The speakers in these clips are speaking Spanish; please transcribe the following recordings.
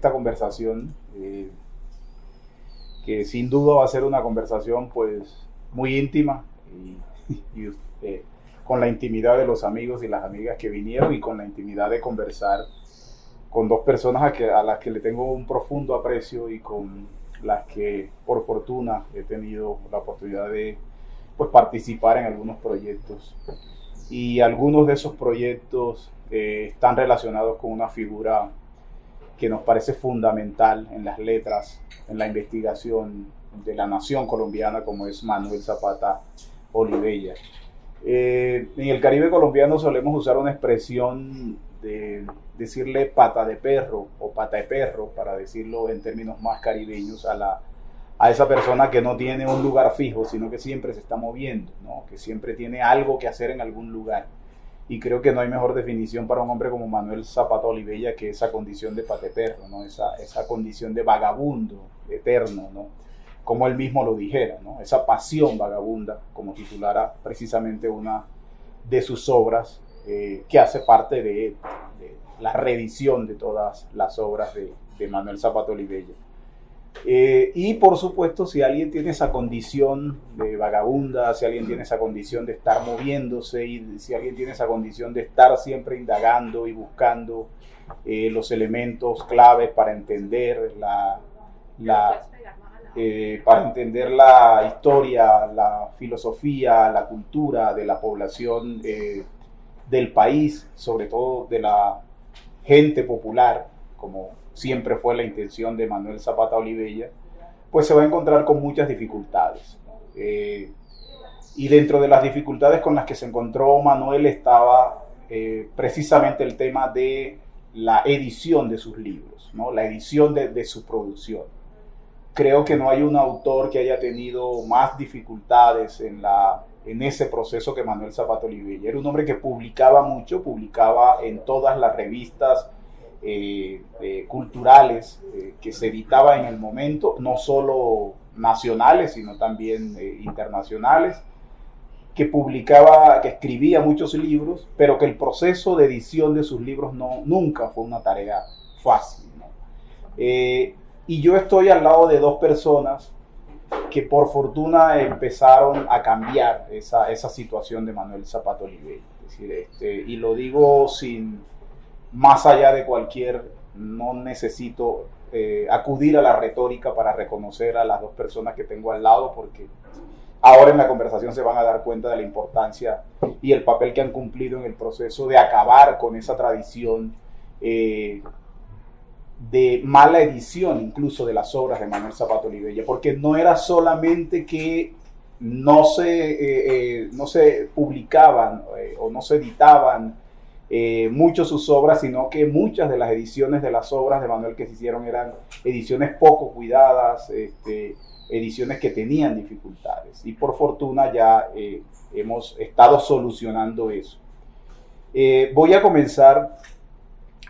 esta conversación, que sin duda va a ser una conversación pues muy íntima y con la intimidad de los amigos y las amigas que vinieron y con la intimidad de conversar con dos personas a las que le tengo un profundo aprecio y con las que por fortuna he tenido la oportunidad de pues, participar en algunos proyectos. Y algunos de esos proyectos están relacionados con una figura que nos parece fundamental en las letras, en la investigación de la nación colombiana, como es Manuel Zapata Olivella. En el Caribe colombiano solemos usar una expresión de decirle pata de perro o pata de perro, para decirlo en términos más caribeños, a esa persona que no tiene un lugar fijo, sino que siempre se está moviendo, ¿no? Que siempre tiene algo que hacer en algún lugar. Y creo que no hay mejor definición para un hombre como Manuel Zapata Olivella que esa condición de pata de perro, ¿no? Esa condición de vagabundo eterno, ¿no? Como él mismo lo dijera, ¿no? Esa pasión vagabunda, como titulara precisamente una de sus obras, que hace parte de la reedición de todas las obras de Manuel Zapata Olivella. Y por supuesto, si alguien tiene esa condición de vagabunda, si alguien tiene esa condición de estar moviéndose y si alguien tiene esa condición de estar siempre indagando y buscando los elementos claves para entender para entender la historia, la filosofía, la cultura de la población del país, sobre todo de la gente popular, como siempre fue la intención de Manuel Zapata Olivella, pues se va a encontrar con muchas dificultades. Y dentro de las dificultades con las que se encontró Manuel estaba precisamente el tema de la edición de sus libros, ¿no? La edición de su producción. Creo que no hay un autor que haya tenido más dificultades en ese proceso que Manuel Zapata Olivella. Era un hombre que publicaba mucho, publicaba en todas las revistas culturales que se editaba en el momento, no solo nacionales, sino también internacionales, que escribía muchos libros, pero que el proceso de edición de sus libros nunca fue una tarea fácil, ¿no? Y yo estoy al lado de dos personas que por fortuna empezaron a cambiar esa situación de Manuel Zapata Olivella. Es decir, y lo digo más allá de no necesito acudir a la retórica para reconocer a las dos personas que tengo al lado, porque ahora en la conversación se van a dar cuenta de la importancia y el papel que han cumplido en el proceso de acabar con esa tradición de mala edición incluso de las obras de Manuel Zapata Olivella, porque no era solamente que no se publicaban o no se editaban mucho sus obras, sino que muchas de las ediciones de las obras de Manuel que se hicieron eran ediciones poco cuidadas, ediciones que tenían dificultades, y por fortuna ya hemos estado solucionando eso. Voy a comenzar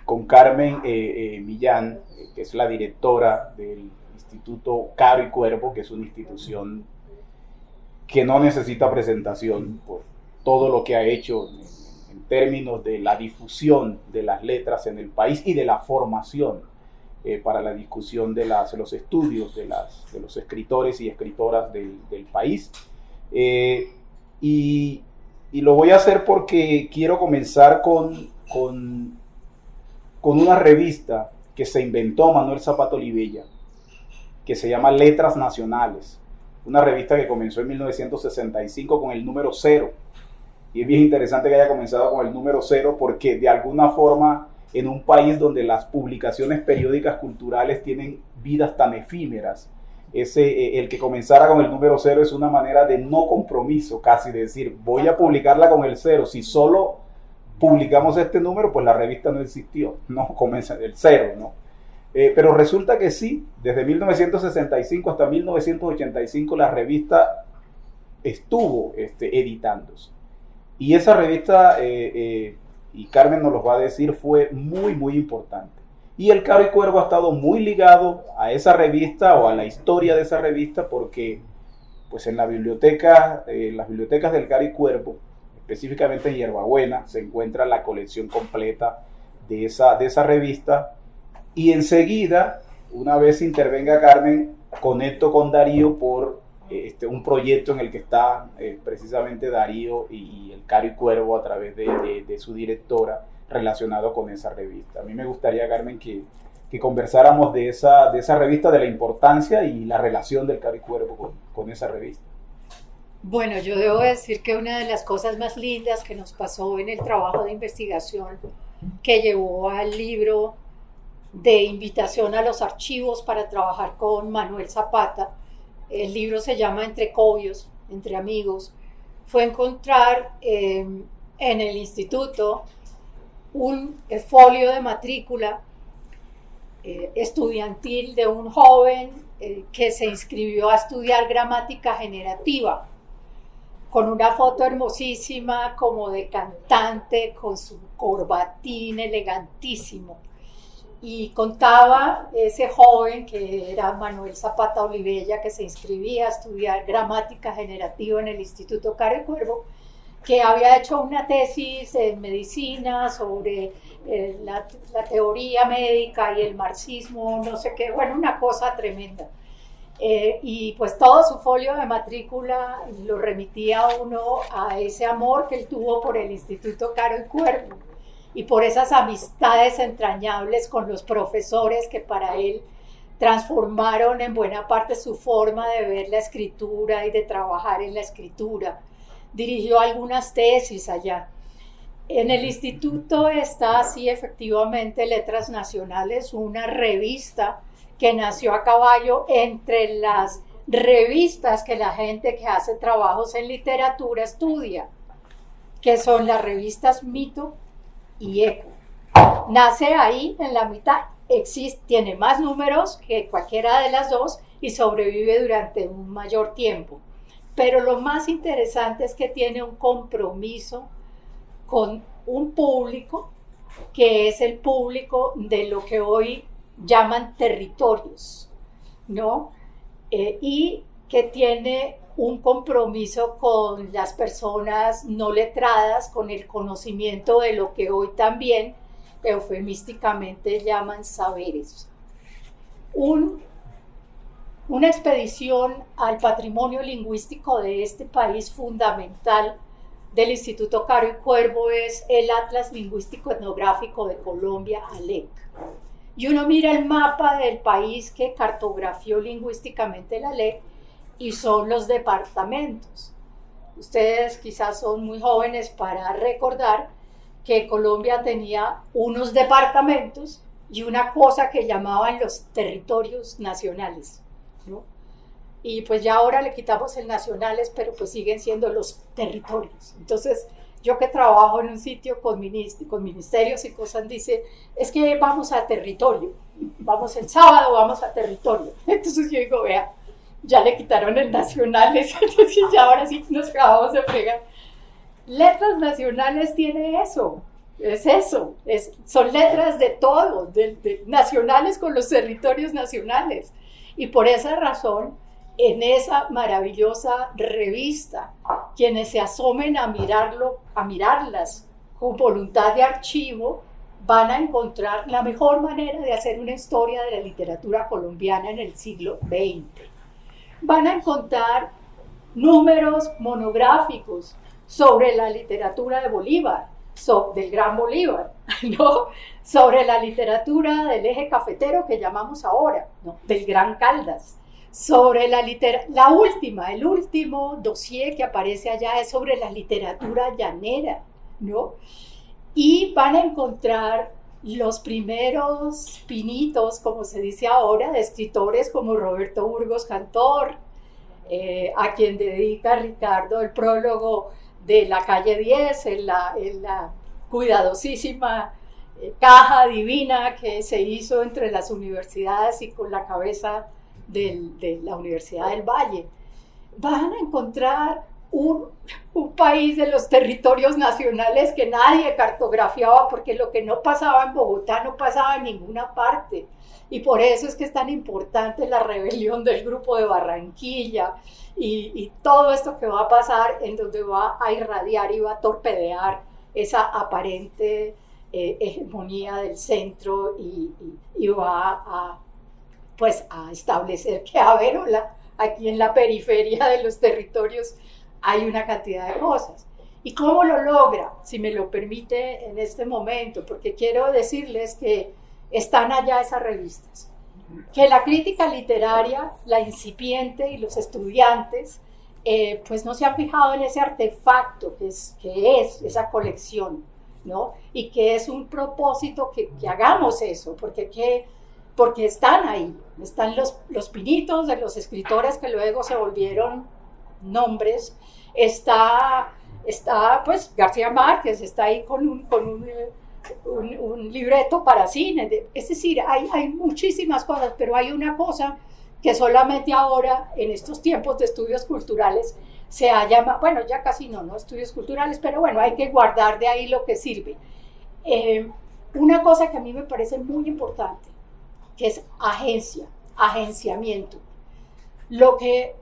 con Carmen Millán, que es la directora del Instituto Caro y Cuervo, que es una institución que no necesita presentación por todo lo que ha hecho en términos de la difusión de las letras en el país y de la formación para la discusión de los estudios de los escritores y escritoras del país. Y lo voy a hacer porque quiero comenzar con una revista que se inventó Manuel Zapata Olivella, que se llama Letras Nacionales, una revista que comenzó en 1965 con el número 0, y es bien interesante que haya comenzado con el número 0 porque de alguna forma en un país donde las publicaciones periódicas culturales tienen vidas tan efímeras, el que comenzara con el número 0 es una manera de no compromiso, casi de decir, voy a publicarla con el 0, si solo publicamos este número, pues la revista no existió, no comienza del 0, ¿no? Pero resulta que sí, desde 1965 hasta 1985 la revista estuvo editándose. Y esa revista, y Carmen nos lo va a decir, fue muy, muy importante. Y el Caro y Cuervo ha estado muy ligado a esa revista o a la historia de esa revista porque pues en las bibliotecas del Caro y Cuervo, específicamente en Hierbabuena, se encuentra la colección completa de esa revista, Y enseguida, una vez intervenga Carmen, conecto con Darío por un proyecto en el que está precisamente Darío y el Caro y Cuervo a través de su directora relacionado con esa revista. A mí me gustaría, Carmen, que conversáramos de esa revista, de la importancia y la relación del Caro y Cuervo con esa revista. Bueno, yo debo decir que una de las cosas más lindas que nos pasó en el trabajo de investigación que llevó al libro de invitación a los archivos para trabajar con Manuel Zapata, el libro se llama Entre Cobios, Entre Amigos, fue encontrar en el instituto un folio de matrícula estudiantil de un joven que se inscribió a estudiar gramática generativa, con una foto hermosísima como de cantante, con su corbatín elegantísimo. Y contaba ese joven, que era Manuel Zapata Olivella, que se inscribía a estudiar gramática generativa en el Instituto Caro y Cuervo, que había hecho una tesis en medicina sobre la teoría médica y el marxismo, no sé qué, bueno, una cosa tremenda. Y pues todo su folio de matrícula lo remitía uno a ese amor que él tuvo por el Instituto Caro y Cuervo y por esas amistades entrañables con los profesores que para él transformaron en buena parte su forma de ver la escritura y de trabajar en la escritura. Dirigió algunas tesis allá. En el instituto está, sí, efectivamente, Letras Nacionales, una revista que nació a caballo entre las revistas que la gente que hace trabajos en literatura estudia, que son las revistas Mito y Eco. Nace ahí en la mitad, tiene más números que cualquiera de las dos y sobrevive durante un mayor tiempo. Pero lo más interesante es que tiene un compromiso con un público que es el público de lo que hoy llaman territorios, ¿no? Y que tiene un compromiso con las personas no letradas, con el conocimiento de lo que hoy también eufemísticamente llaman saberes. Una expedición al patrimonio lingüístico de este país fundamental del Instituto Caro y Cuervo es el Atlas Lingüístico Etnográfico de Colombia, ALEC. Y uno mira el mapa del país que cartografió lingüísticamente la ALEC y son los departamentos. Ustedes quizás son muy jóvenes para recordar que Colombia tenía unos departamentos y una cosa que llamaban los territorios nacionales, ¿no? Y pues ya ahora le quitamos el nacionales, pero pues siguen siendo los territorios. Entonces, yo que trabajo en un sitio con ministerios y cosas, dice, es que vamos a territorio, vamos el sábado, vamos a territorio. Entonces yo digo, vea, ya le quitaron el nacionales, entonces ya ahora sí nos acabamos de fregar. Letras Nacionales tiene eso, son letras de todos, de nacionales con los territorios nacionales. Y por esa razón, en esa maravillosa revista, quienes se asomen a mirarlas con voluntad de archivo, van a encontrar la mejor manera de hacer una historia de la literatura colombiana en el siglo XX. Van a encontrar números monográficos sobre la literatura de Bolívar, del Gran Bolívar, ¿no? Sobre la literatura del eje cafetero que llamamos ahora, ¿no? Del Gran Caldas. Sobre el último dossier que aparece allá es sobre la literatura llanera, ¿no? Y van a encontrar los primeros pinitos, como se dice ahora, de escritores como Roberto Burgos Cantor, a quien dedica Ricardo el prólogo de La Calle 10, en la cuidadosísima caja divina que se hizo entre las universidades y con la cabeza de la Universidad del Valle. Van a encontrar un país de los territorios nacionales que nadie cartografiaba, porque lo que no pasaba en Bogotá no pasaba en ninguna parte. Y por eso es que es tan importante la rebelión del grupo de Barranquilla y todo esto que va a pasar, en donde va a irradiar y va a torpedear esa aparente hegemonía del centro y va pues, a establecer que a Verola, aquí en la periferia de los territorios, hay una cantidad de cosas. ¿Y cómo lo logra? Si me lo permite en este momento, porque quiero decirles que están allá esas revistas, que la crítica literaria, la incipiente y los estudiantes, pues no se han fijado en ese artefacto que es esa colección, ¿no? Y que es un propósito que hagamos eso, porque están ahí, están los pinitos de los escritores que luego se volvieron nombres, está pues García Márquez, está ahí con un libreto para cine, es decir, hay muchísimas cosas, pero hay una cosa que solamente ahora, en estos tiempos de estudios culturales, se ha llamado, bueno, ya casi no estudios culturales, pero bueno, hay que guardar de ahí lo que sirve. Una cosa que a mí me parece muy importante, que es agenciamiento. Lo que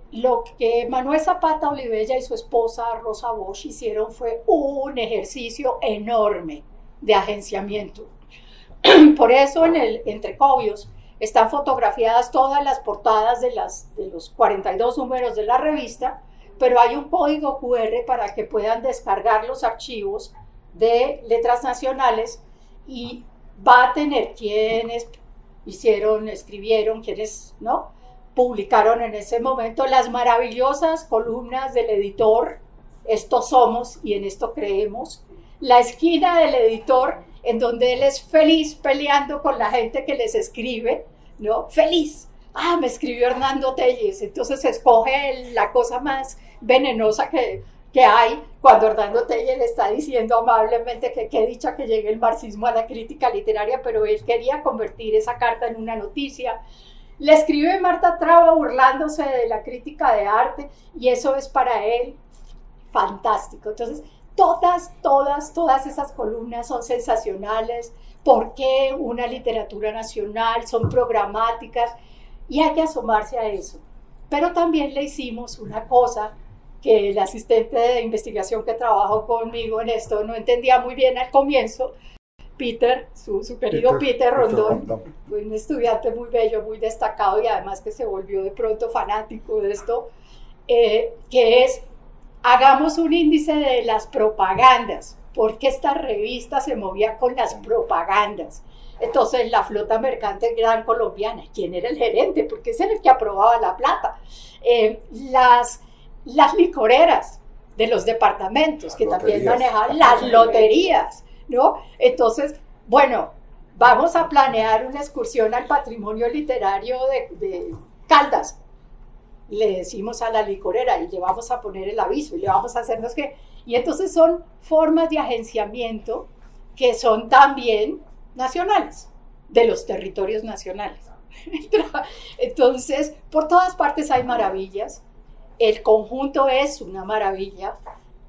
Manuel Zapata Olivella y su esposa Rosa Bosch hicieron fue un ejercicio enorme de agenciamiento. Por eso entre Cobios están fotografiadas todas las portadas de los 42 números de la revista, pero hay un código QR para que puedan descargar los archivos de Letras Nacionales y va a tener quienes escribieron, quienes no publicaron en ese momento las maravillosas columnas del editor, Esto somos y en esto creemos, la esquina del editor en donde él es feliz peleando con la gente que les escribe, ¿no? Feliz. Me escribió Hernando Telles, entonces escoge la cosa más venenosa que hay cuando Hernando Telles le está diciendo amablemente que qué dicha que llegue el marxismo a la crítica literaria, pero él quería convertir esa carta en una noticia. Le escribe Marta Traba burlándose de la crítica de arte y eso es para él fantástico. Entonces, todas esas columnas son sensacionales. ¿Por qué una literatura nacional? Son programáticas y hay que asomarse a eso. Pero también le hicimos una cosa que el asistente de investigación que trabajó conmigo en esto no entendía muy bien al comienzo. Peter, su querido Peter Rondón, un estudiante muy bello, muy destacado y además que se volvió de pronto fanático de esto, que es, hagamos un índice de las propagandas, porque esta revista se movía con las propagandas. Entonces la flota mercante gran colombiana, ¿quién era el gerente? Porque ese era el que aprobaba la plata. Las licoreras de los departamentos, que también manejaban las loterías, ¿no? Entonces, bueno, vamos a planear una excursión al patrimonio literario de Caldas. Le decimos a la licorera y le vamos a poner el aviso y le vamos a hacernos que... Y entonces son formas de agenciamiento que son también nacionales, de los territorios nacionales. Entonces, por todas partes hay maravillas, el conjunto es una maravilla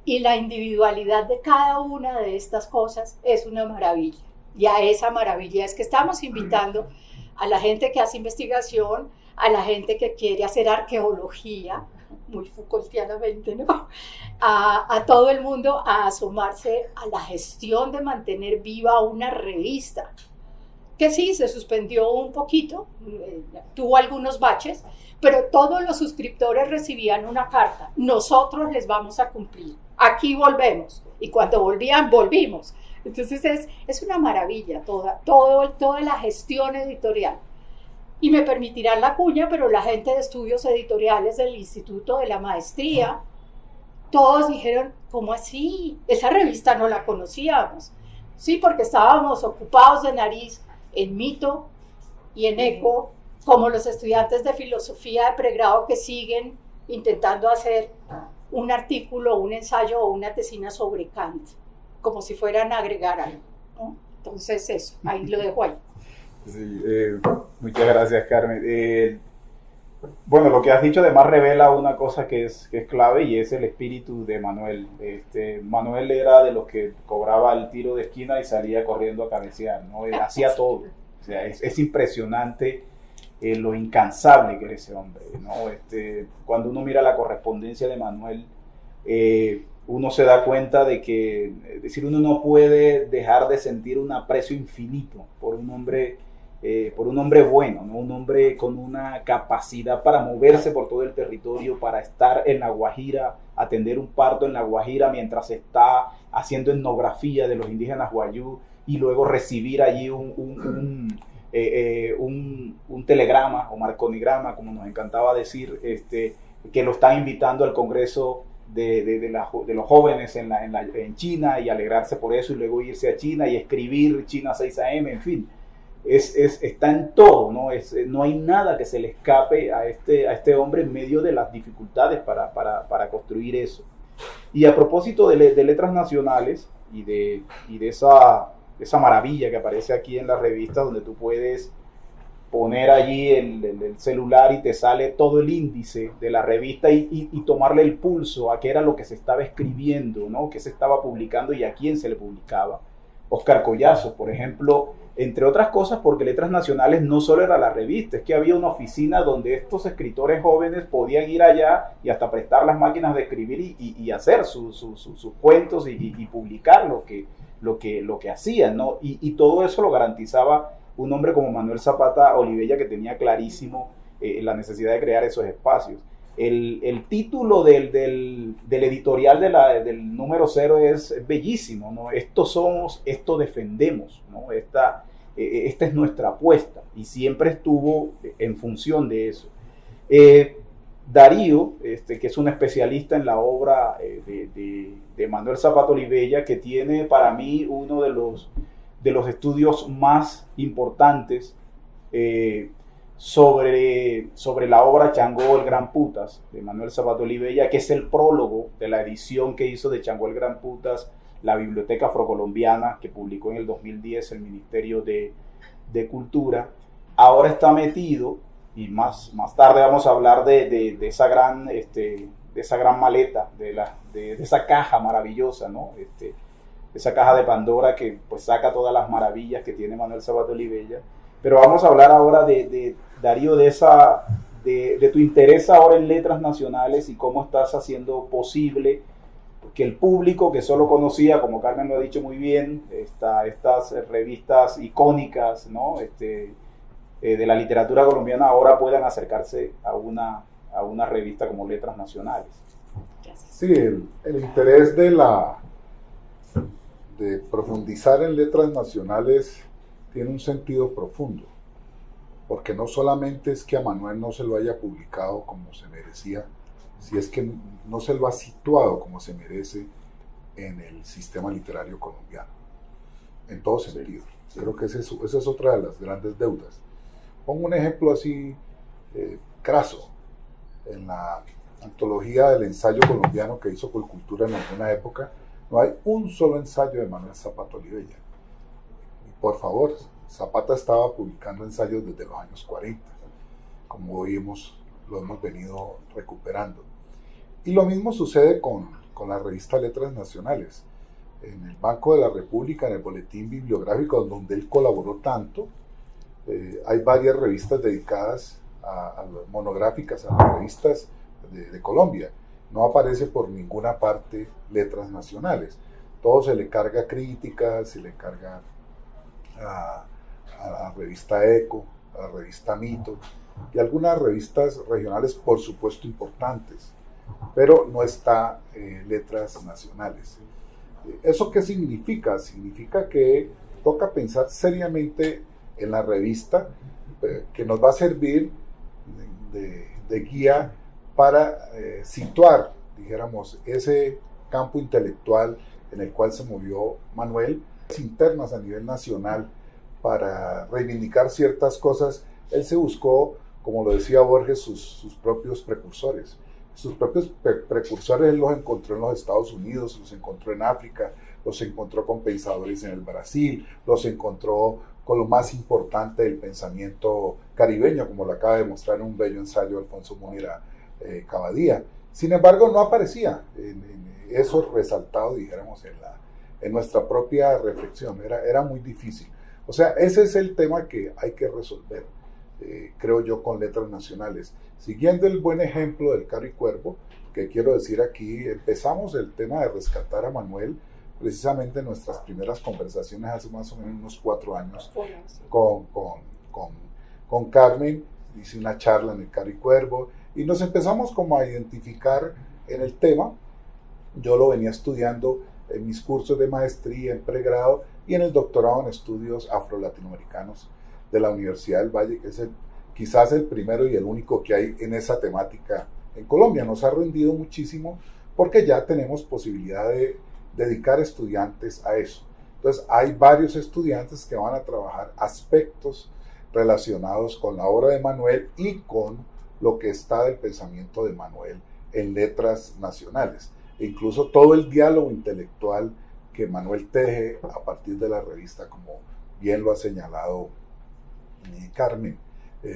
y la individualidad de cada una de estas cosas es una maravilla. Y a esa maravilla es que estamos invitando a la gente que hace investigación, a la gente que quiere hacer arqueología, muy Foucaultianamente, ¿no? A todo el mundo a asomarse a la gestión de mantener viva una revista, que sí, se suspendió un poquito, tuvo algunos baches, pero todos los suscriptores recibían una carta, nosotros les vamos a cumplir, aquí volvemos, y cuando volvían, volvimos. Entonces es una maravilla toda la gestión editorial. Y me permitirán la cuña, pero la gente de estudios editoriales del Instituto de la Maestría, todos dijeron, ¿cómo así? Esa revista no la conocíamos. Sí, porque estábamos ocupados de nariz en Mito y en Eco, como los estudiantes de filosofía de pregrado que siguen intentando hacer un artículo, un ensayo o una tesina sobre Kant, como si fueran a agregar algo, ¿no? Entonces eso, ahí lo dejo ahí. Sí, muchas gracias, Carmen. Bueno, lo que has dicho además revela una cosa que es clave y es el espíritu de Manuel. Manuel era de los que cobraba el tiro de esquina y salía corriendo a cabecear, ¿no? Él hacía todo. O sea, es impresionante lo incansable que era ese hombre, ¿no? Cuando uno mira la correspondencia de Manuel, uno se da cuenta de que, es decir, uno no puede dejar de sentir un aprecio infinito por un hombre bueno, ¿no? Un hombre con una capacidad para moverse por todo el territorio, para estar en La Guajira, atender un parto en La Guajira mientras está haciendo etnografía de los indígenas guayú y luego recibir allí un telegrama o marconigrama, como nos encantaba decir, que lo están invitando al Congreso de los jóvenes en China, y alegrarse por eso y luego irse a China y escribir China 6am, en fin. Está en todo, ¿no? No hay nada que se le escape a este hombre en medio de las dificultades para construir eso. Y a propósito de letras nacionales y de esa maravilla que aparece aquí en la revista, donde tú puedes poner allí el celular y te sale todo el índice de la revista y tomarle el pulso a qué era lo que se estaba escribiendo, ¿no? Qué se estaba publicando y a quién se le publicaba. Oscar Collazo, por ejemplo, entre otras cosas, porque Letras Nacionales no solo era la revista, es que había una oficina donde estos escritores jóvenes podían ir allá y hasta prestar las máquinas de escribir y hacer sus cuentos y publicar lo que hacían, ¿no? Y todo eso lo garantizaba un hombre como Manuel Zapata Olivella, que tenía clarísimo la necesidad de crear esos espacios. El título del editorial del número 0 es bellísimo, ¿no? Esto somos, esto defendemos, ¿no? Esta es nuestra apuesta, y siempre estuvo en función de eso. Darío, que es un especialista en la obra de Manuel Zapata Olivella, que tiene para mí uno de los estudios más importantes sobre la obra Changó el Gran Putas de Manuel Zapata Olivella, que es el prólogo de la edición que hizo de Changó el Gran Putas la Biblioteca Afrocolombiana, que publicó en el 2010 el Ministerio de Cultura. Ahora está metido, y más tarde vamos a hablar de esa gran maleta, de esa caja maravillosa, ¿no? Esa caja de Pandora que pues saca todas las maravillas que tiene Manuel Zapata Olivella. Pero vamos a hablar ahora de Darío, de tu interés ahora en letras nacionales y cómo estás haciendo posible que el público que solo conocía, como Carmen lo ha dicho muy bien, estas revistas icónicas, ¿no? De la literatura colombiana, ahora puedan acercarse a una revista como Letras Nacionales. Sí, el interés de profundizar en letras nacionales tiene un sentido profundo, porque no solamente es que a Manuel no se lo haya publicado como se merecía, si es que no se lo ha situado como se merece en el sistema literario colombiano, en todo sentido. Sí. Creo que esa es otra de las grandes deudas. Pongo un ejemplo así craso. En la antología del ensayo colombiano que hizo Colcultura en alguna época, no hay un solo ensayo de Manuel Zapata Olivella. Y por favor, Zapata estaba publicando ensayos desde los años 40, como hoy lo hemos venido recuperando. Y lo mismo sucede con la revista Letras Nacionales. En el Banco de la República, en el boletín bibliográfico donde él colaboró tanto, hay varias revistas dedicadas monográficas a las revistas de Colombia. No aparece por ninguna parte Letras Nacionales. Todo se le carga críticas, se le carga a la revista Eco, a la revista Mito y algunas revistas regionales, por supuesto, importantes, pero no está Letras Nacionales. ¿Eso qué significa? Significa que toca pensar seriamente en la revista que nos va a servir de guía para situar, dijéramos, ese campo intelectual en el cual se movió Manuel, internas a nivel nacional para reivindicar ciertas cosas. Él se buscó, como lo decía Borges, sus propios precursores. Sus propios precursores él los encontró en los Estados Unidos, los encontró en África, los encontró con pensadores en el Brasil, los encontró con lo más importante del pensamiento caribeño, como lo acaba de mostrar en un bello ensayo Alfonso Múnera Cavadía. Sin embargo, no aparecía en eso resaltado, dijéramos, en nuestra propia reflexión. Era muy difícil. O sea, ese es el tema que hay que resolver, creo yo, con Letras Nacionales. Siguiendo el buen ejemplo del Caro y Cuervo, que quiero decir aquí, empezamos el tema de rescatar a Manuel precisamente en nuestras primeras conversaciones hace más o menos unos 4 años con Carmen. Hice una charla en el Caro y Cuervo y nos empezamos como a identificar en el tema. Yo lo venía estudiando en mis cursos de maestría, en pregrado y en el doctorado en estudios afro-latinoamericanos de la Universidad del Valle, que es quizás el primero y el único que hay en esa temática en Colombia. Nos ha rendido muchísimo porque ya tenemos posibilidad de dedicar estudiantes a eso. Entonces hay varios estudiantes que van a trabajar aspectos relacionados con la obra de Manuel y con lo que está del pensamiento de Manuel en letras nacionales. E incluso todo el diálogo intelectual que Manuel teje a partir de la revista, como bien lo ha señalado Carmen,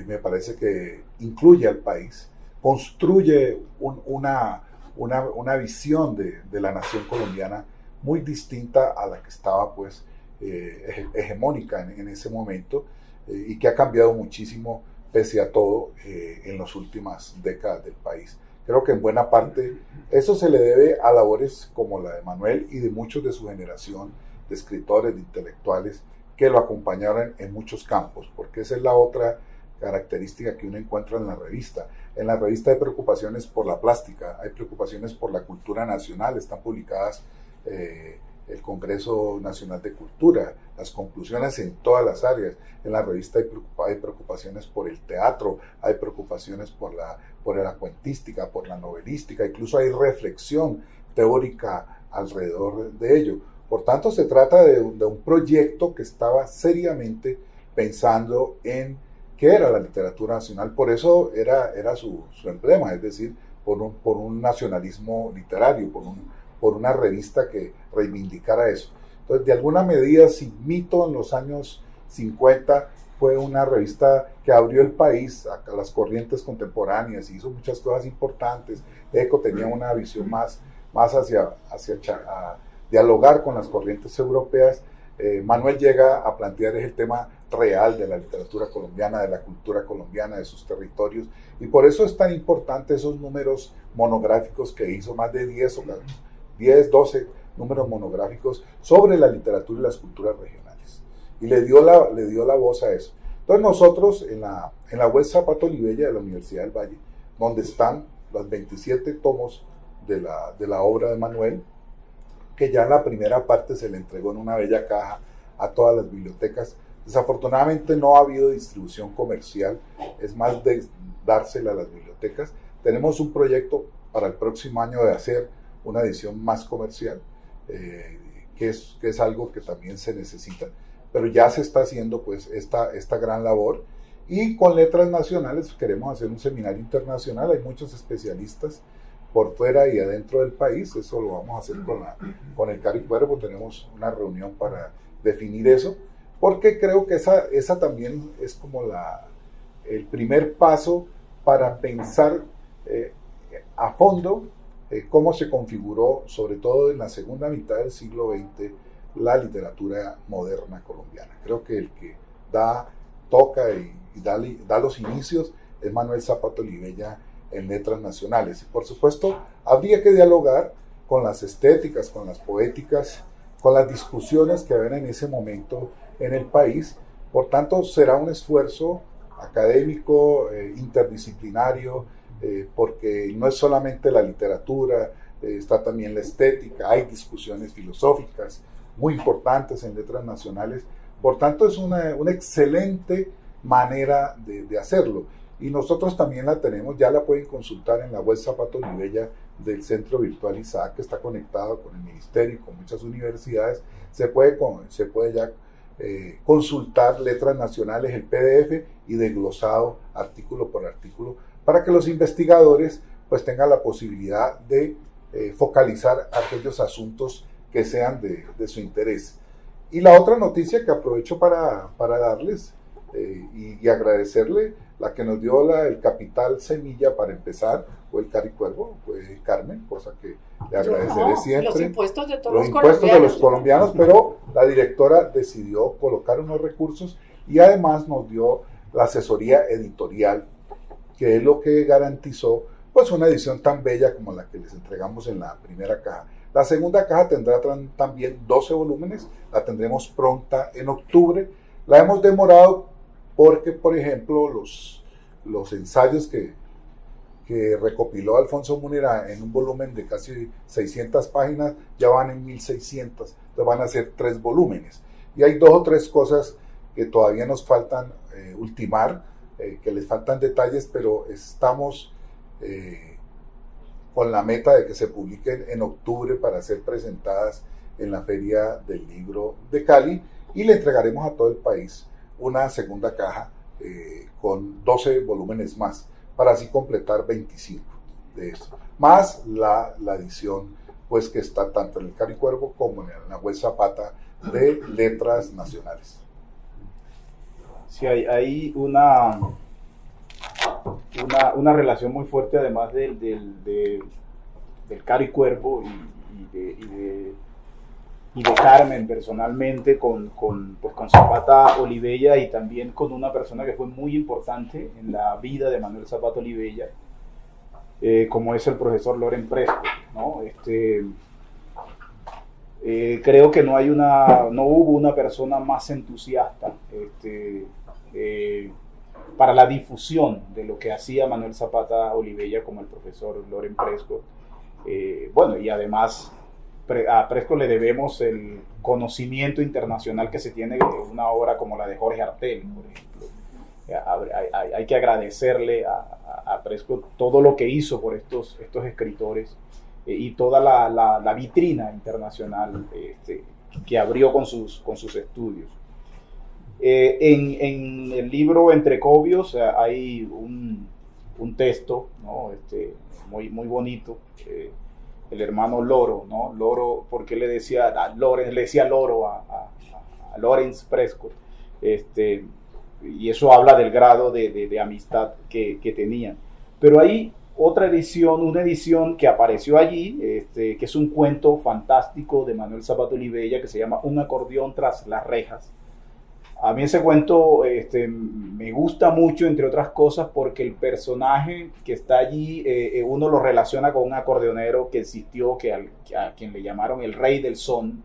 me parece que incluye al país, construye una visión de la nación colombiana muy distinta a la que estaba pues hegemónica en ese momento, y que ha cambiado muchísimo pese a todo en las últimas décadas del país. Creo que en buena parte eso se le debe a labores como la de Manuel y de muchos de su generación, de escritores, de intelectuales, que lo acompañaron en muchos campos, porque esa es la otra característica que uno encuentra en la revista. En la revista hay preocupaciones por la plástica, hay preocupaciones por la cultura nacional, están publicadas el Congreso Nacional de Cultura, las conclusiones en todas las áreas. En la revista hay preocupaciones por el teatro, hay preocupaciones por la cuentística, por la novelística, incluso hay reflexión teórica alrededor de ello. Por tanto, se trata de un proyecto que estaba seriamente pensando en qué era la literatura nacional. Por eso era su emblema, es decir, por un nacionalismo literario, por una revista que reivindicara eso. Entonces, de alguna medida, Sin Mito en los años 50 fue una revista que abrió el país a las corrientes contemporáneas, hizo muchas cosas importantes. ECO tenía una visión más hacia dialogar con las corrientes europeas. Manuel llega a plantear el tema real de la literatura colombiana, de la cultura colombiana, de sus territorios, y por eso es tan importante esos números monográficos que hizo, más de 10, 12 números monográficos sobre la literatura y las culturas regionales, y le dio la voz a eso. Entonces nosotros en la web Zapato Olivella de la Universidad del Valle, donde están los 27 tomos de la obra de Manuel, que ya en la primera parte se le entregó en una bella caja a todas las bibliotecas. Desafortunadamente no ha habido distribución comercial, es más de dársela a las bibliotecas. Tenemos un proyecto para el próximo año de hacer una edición más comercial, que es algo que también se necesita, pero ya se está haciendo pues esta gran labor. Y con letras nacionales queremos hacer un seminario internacional, hay muchos especialistas por fuera y adentro del país, eso lo vamos a hacer con el Caro y Cuervo. Tenemos una reunión para definir eso, porque creo que esa también es como el primer paso para pensar a fondo cómo se configuró, sobre todo en la segunda mitad del siglo XX, la literatura moderna colombiana. Creo que el que toca y da los inicios es Manuel Zapato Olivella en letras nacionales. Y por supuesto, habría que dialogar con las estéticas, con las poéticas, con las discusiones que había en ese momento en el país. Por tanto, será un esfuerzo académico, interdisciplinario, porque no es solamente la literatura, está también la estética, hay discusiones filosóficas muy importantes en letras nacionales. Por tanto, es una excelente manera de hacerlo. Y nosotros también la tenemos, ya la pueden consultar en la web Zapato Olivella del Centro Virtual ISAAC, que está conectado con el Ministerio y con muchas universidades. Se puede ya consultar letras nacionales, el PDF, y desglosado artículo por artículo, para que los investigadores pues tengan la posibilidad de focalizar aquellos asuntos que sean de su interés. Y la otra noticia que aprovecho para darles y agradecerle, la que nos dio el capital semilla para empezar, o el Caro y Cuervo, fue Carmen, cosa que le agradeceré siempre. Los impuestos de todos los impuestos de los colombianos, pero la directora decidió colocar unos recursos y además nos dio la asesoría editorial, que es lo que garantizó pues una edición tan bella como la que les entregamos en la primera caja. La segunda caja tendrá también 12 volúmenes, la tendremos pronta en octubre. La hemos demorado porque, por ejemplo, los ensayos que recopiló Alfonso Múnera en un volumen de casi 600 páginas ya van en 1600, entonces van a ser 3 volúmenes. Y hay 2 o 3 cosas que todavía nos faltan ultimar, que les faltan detalles, pero estamos con la meta de que se publiquen en octubre para ser presentadas en la Feria del Libro de Cali, y le entregaremos a todo el país una segunda caja con 12 volúmenes más, para así completar 25 de esto, más la edición pues que está tanto en el Caro y Cuervo como en el Nahuel Zapata de Letras Nacionales. Sí, hay una relación muy fuerte, además del Caro y Cuervo y de Carmen personalmente con Zapata Olivella, y también con una persona que fue muy importante en la vida de Manuel Zapata Olivella, como es el profesor Loren Prescott, ¿no? Creo que no hubo una persona más entusiasta para la difusión de lo que hacía Manuel Zapata Olivella como el profesor Loren Prescott. Bueno, y además a Prescott le debemos el conocimiento internacional que se tiene de una obra como la de Jorge Artel, por ejemplo. Hay que agradecerle a Prescott todo lo que hizo por estos escritores, y toda la vitrina internacional que abrió con sus estudios. En el libro Entre Cobios hay un texto, ¿no? muy bonito. El hermano Loro, ¿no? Loro, porque le decía Loro a Lorenz Prescott, y eso habla del grado de amistad que tenían. Pero hay otra edición, una edición que apareció allí, que es un cuento fantástico de Manuel Zapata Olivella, que se llama Un acordeón tras las rejas. A mí ese cuento me gusta mucho, entre otras cosas, porque el personaje que está allí, uno lo relaciona con un acordeonero que existió, a quien le llamaron el rey del son,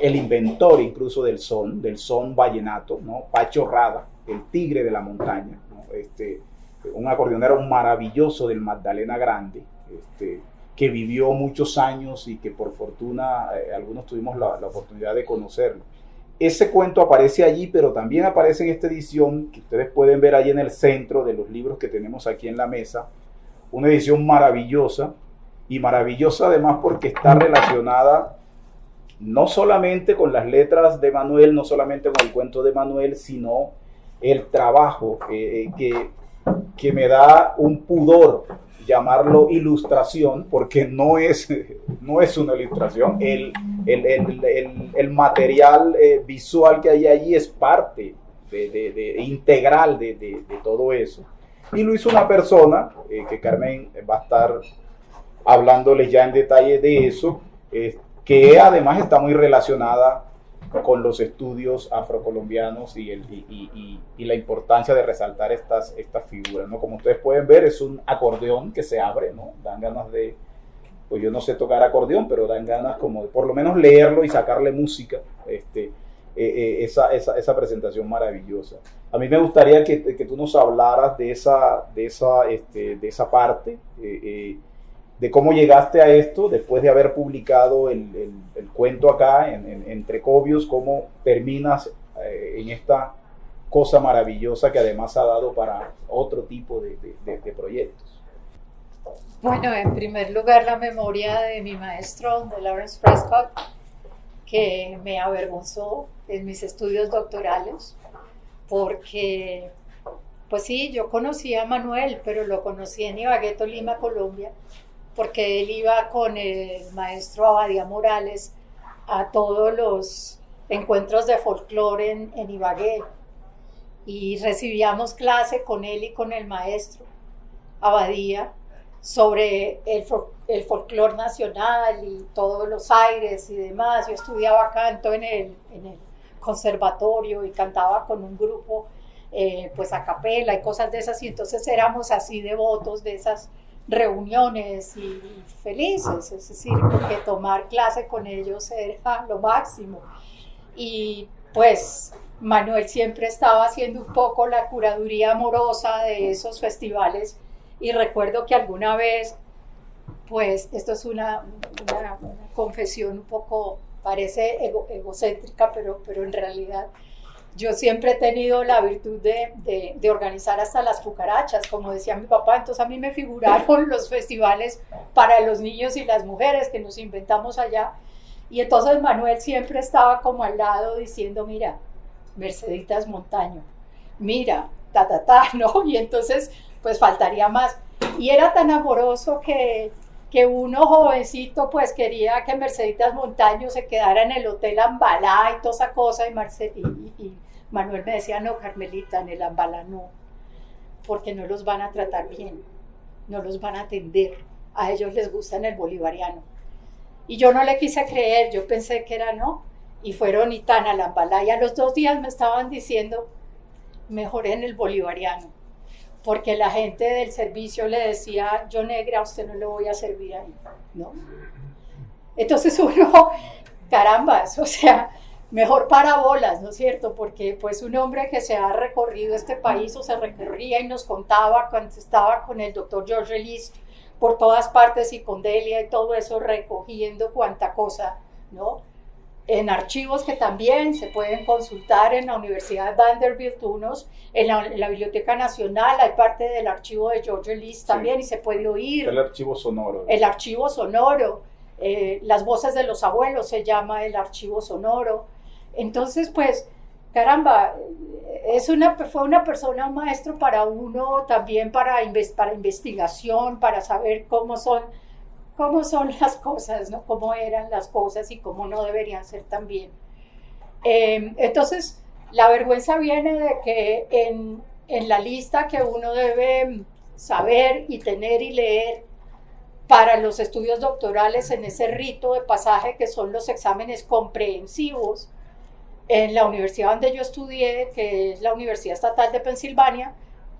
el inventor incluso del son vallenato, ¿no? Pacho Rada, el tigre de la montaña, ¿no? Un acordeonero maravilloso del Magdalena Grande, que vivió muchos años y que por fortuna algunos tuvimos la oportunidad de conocerlo. Ese cuento aparece allí, pero también aparece en esta edición que ustedes pueden ver ahí en el centro de los libros que tenemos aquí en la mesa. Una edición maravillosa, y maravillosa además porque está relacionada no solamente con las letras de Manuel, no solamente con el cuento de Manuel, sino el trabajo que me da un pudor llamarlo ilustración, porque no es una ilustración. El material visual que hay allí es parte integral de todo eso. Y lo hizo una persona, que Carmen va a estar hablándoles ya en detalle de eso, que además está muy relacionada con los estudios afrocolombianos y la importancia de resaltar estas figuras, ¿no? Como ustedes pueden ver, es un acordeón que se abre, ¿no? Dan ganas pues yo no sé tocar acordeón, pero dan ganas como de por lo menos leerlo y sacarle música, esa presentación maravillosa. A mí me gustaría que tú nos hablaras de esa parte, de cómo llegaste a esto después de haber publicado el cuento acá Entre Cobios, cómo terminas en esta cosa maravillosa que además ha dado para otro tipo de proyectos. Bueno, en primer lugar, la memoria de mi maestro, de Lawrence Prescott, que me avergonzó en mis estudios doctorales, porque, pues sí, yo conocí a Manuel, pero lo conocí en Ibagué, Tolima, Colombia, porque él iba con el maestro Abadía Morales a todos los encuentros de folclore en Ibagué, y recibíamos clase con él y con el maestro Abadía sobre el folclore nacional y todos los aires y demás. Yo estudiaba canto en el conservatorio y cantaba con un grupo pues a capela y cosas de esas, y entonces éramos así devotos de reuniones y felices, es decir, porque tomar clase con ellos era lo máximo. Y pues Manuel siempre estaba haciendo un poco la curaduría amorosa de esos festivales, y recuerdo que alguna vez, pues esto es una confesión un poco, parece egocéntrica, pero en realidad yo siempre he tenido la virtud de organizar hasta las cucarachas, como decía mi papá. Entonces a mí me figuraron los festivales para los niños y las mujeres que nos inventamos allá, y entonces Manuel siempre estaba como al lado diciendo, mira, Merceditas Montaño, mira, ¿no? Y entonces pues faltaría más. Y era tan amoroso que uno jovencito pues quería que Merceditas Montaño se quedara en el Hotel Ambalá y toda esa cosa, y Manuel me decía, no, Carmelita, en el Ambalá no, porque no los van a tratar bien, no los van a atender, a ellos les gusta en el Bolivariano. Y yo no le quise creer, yo pensé que era no, y fueron y tan al Ambalá, y a los 2 días me estaban diciendo, mejor en el Bolivariano, porque la gente del servicio le decía, yo negra, a usted no le voy a servir ahí, ¿no? Entonces uno, carambas, o sea, mejor para bolas, ¿no es cierto? Porque pues un hombre que se ha recorrido este país, o se recorría y nos contaba cuando estaba con el doctor George Ellis por todas partes, y con Delia y todo eso, recogiendo cuanta cosa, ¿no? En archivos que también se pueden consultar en la Universidad de Vanderbilt, en la Biblioteca Nacional hay parte del archivo de George Ellis también, sí, y se puede oír. El archivo sonoro. El archivo sonoro, Las voces de los abuelos se llama el archivo sonoro. Entonces, pues, caramba, fue una persona, un maestro para uno, también para investigación, para saber cómo son las cosas, ¿no? Cómo eran las cosas y cómo no deberían ser también. Entonces, la vergüenza viene de que en la lista que uno debe saber y tener y leer para los estudios doctorales, en ese rito de pasaje que son los exámenes comprehensivos, en la universidad donde yo estudié, que es la Universidad Estatal de Pensilvania,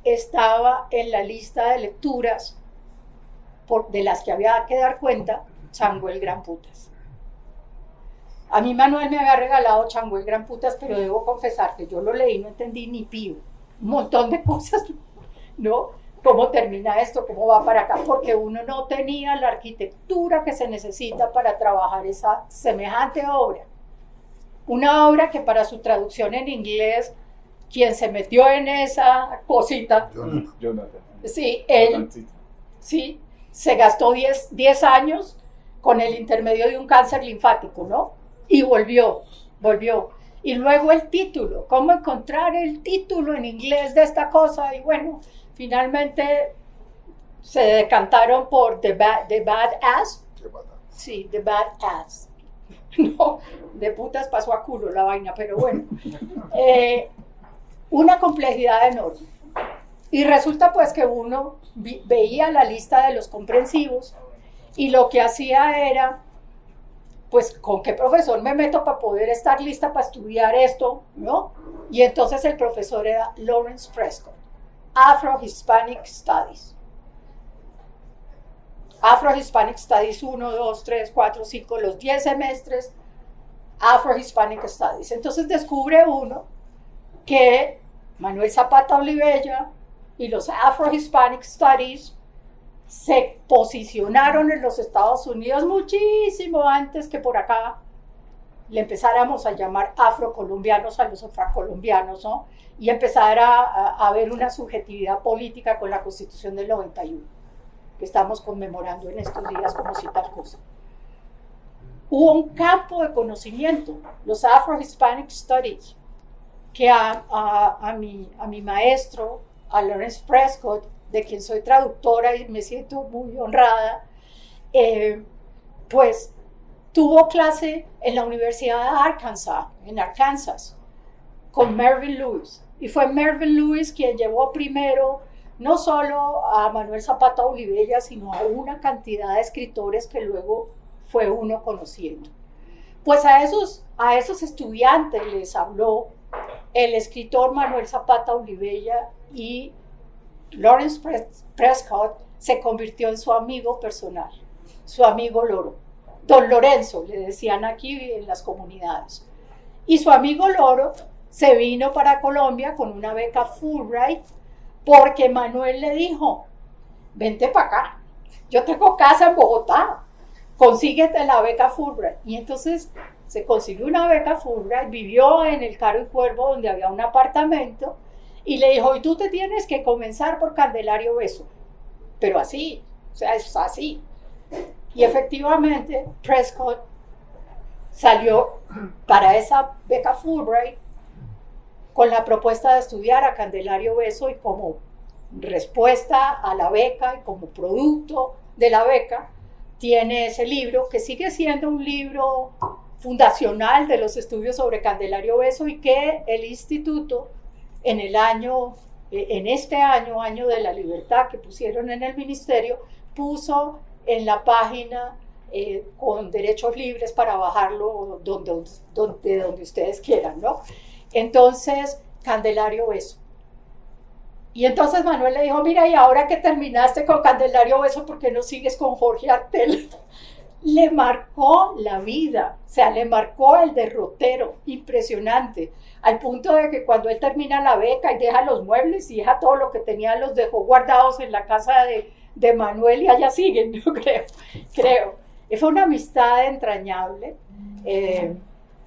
estaba en la lista de lecturas de las que había que dar cuenta, Chango el Gran Putas. A mí Manuel me había regalado Chango el Gran Putas, pero debo confesar que yo lo leí y no entendí ni pío. Un montón de cosas, ¿no? ¿Cómo termina esto? ¿Cómo va para acá? Porque uno no tenía la arquitectura que se necesita para trabajar esa semejante obra. Una obra que para su traducción en inglés, quien se metió en esa cosita, Jonathan. Sí, él, sí, se gastó 10 años con el intermedio de un cáncer linfático, ¿no? Y volvió. Y luego el título, cómo encontrar el título en inglés de esta cosa, y bueno, finalmente se decantaron por The Bad Ass. Sí, The Bad Ass. No, de putas pasó a culo la vaina, pero bueno. Una complejidad enorme. Y resulta pues que uno veía la lista de los comprensivos y lo que hacía era, pues, ¿con qué profesor me meto para poder estar lista para estudiar esto? ¿No? Y entonces el profesor era Lawrence Prescott, Afro-Hispanic Studies. Afro-Hispanic Studies 1, 2, 3, 4, 5, los 10 semestres, Afro-Hispanic Studies. Entonces descubre uno que Manuel Zapata Olivella y los Afro-Hispanic Studies se posicionaron en los Estados Unidos muchísimo antes que por acá le empezáramos a llamar afrocolombianos a los afrocolombianos, ¿no? Y empezar a ver una subjetividad política con la Constitución del 91, que estamos conmemorando en estos días como si tal cosa. Hubo un campo de conocimiento, los Afro-Hispanic Studies, que a mi maestro, a Lawrence Prescott, de quien soy traductora y me siento muy honrada, pues tuvo clase en la Universidad de Arkansas, en Arkansas, con Mervyn Lewis. Y fue Mervyn Lewis quien llevó primero no solo a Manuel Zapata Olivella, sino a una cantidad de escritores que luego fue uno conociendo. Pues a esos estudiantes les habló el escritor Manuel Zapata Olivella, y Lawrence Prescott se convirtió en su amigo personal, su amigo Loro. Don Lorenzo, le decían aquí en las comunidades. Y su amigo Loro se vino para Colombia con una beca Fulbright porque Manuel le dijo, vente para acá, yo tengo casa en Bogotá, consíguete la beca Fulbright. Y entonces se consiguió una beca Fulbright, vivió en el Caro y Cuervo donde había un apartamento y le dijo, y tú te tienes que comenzar por Candelario Beso. Pero así, o sea, es así. Y efectivamente Prescott salió para esa beca Fulbright con la propuesta de estudiar a Candelario Beso y como respuesta a la beca y como producto de la beca tiene ese libro que sigue siendo un libro fundacional de los estudios sobre Candelario Beso y que el instituto en este año, año de la libertad que pusieron en el ministerio, puso en la página con derechos libres para bajarlo donde ustedes quieran, ¿no? Entonces, Candelario Beso. Y entonces Manuel le dijo, mira, y ahora que terminaste con Candelario Beso, ¿por qué no sigues con Jorge Artel? Le marcó la vida, o sea, le marcó el derrotero, impresionante, al punto de que cuando él termina la beca y deja los muebles y deja todo lo que tenía, los dejó guardados en la casa de Manuel y allá siguen, yo creo. Fue una amistad entrañable.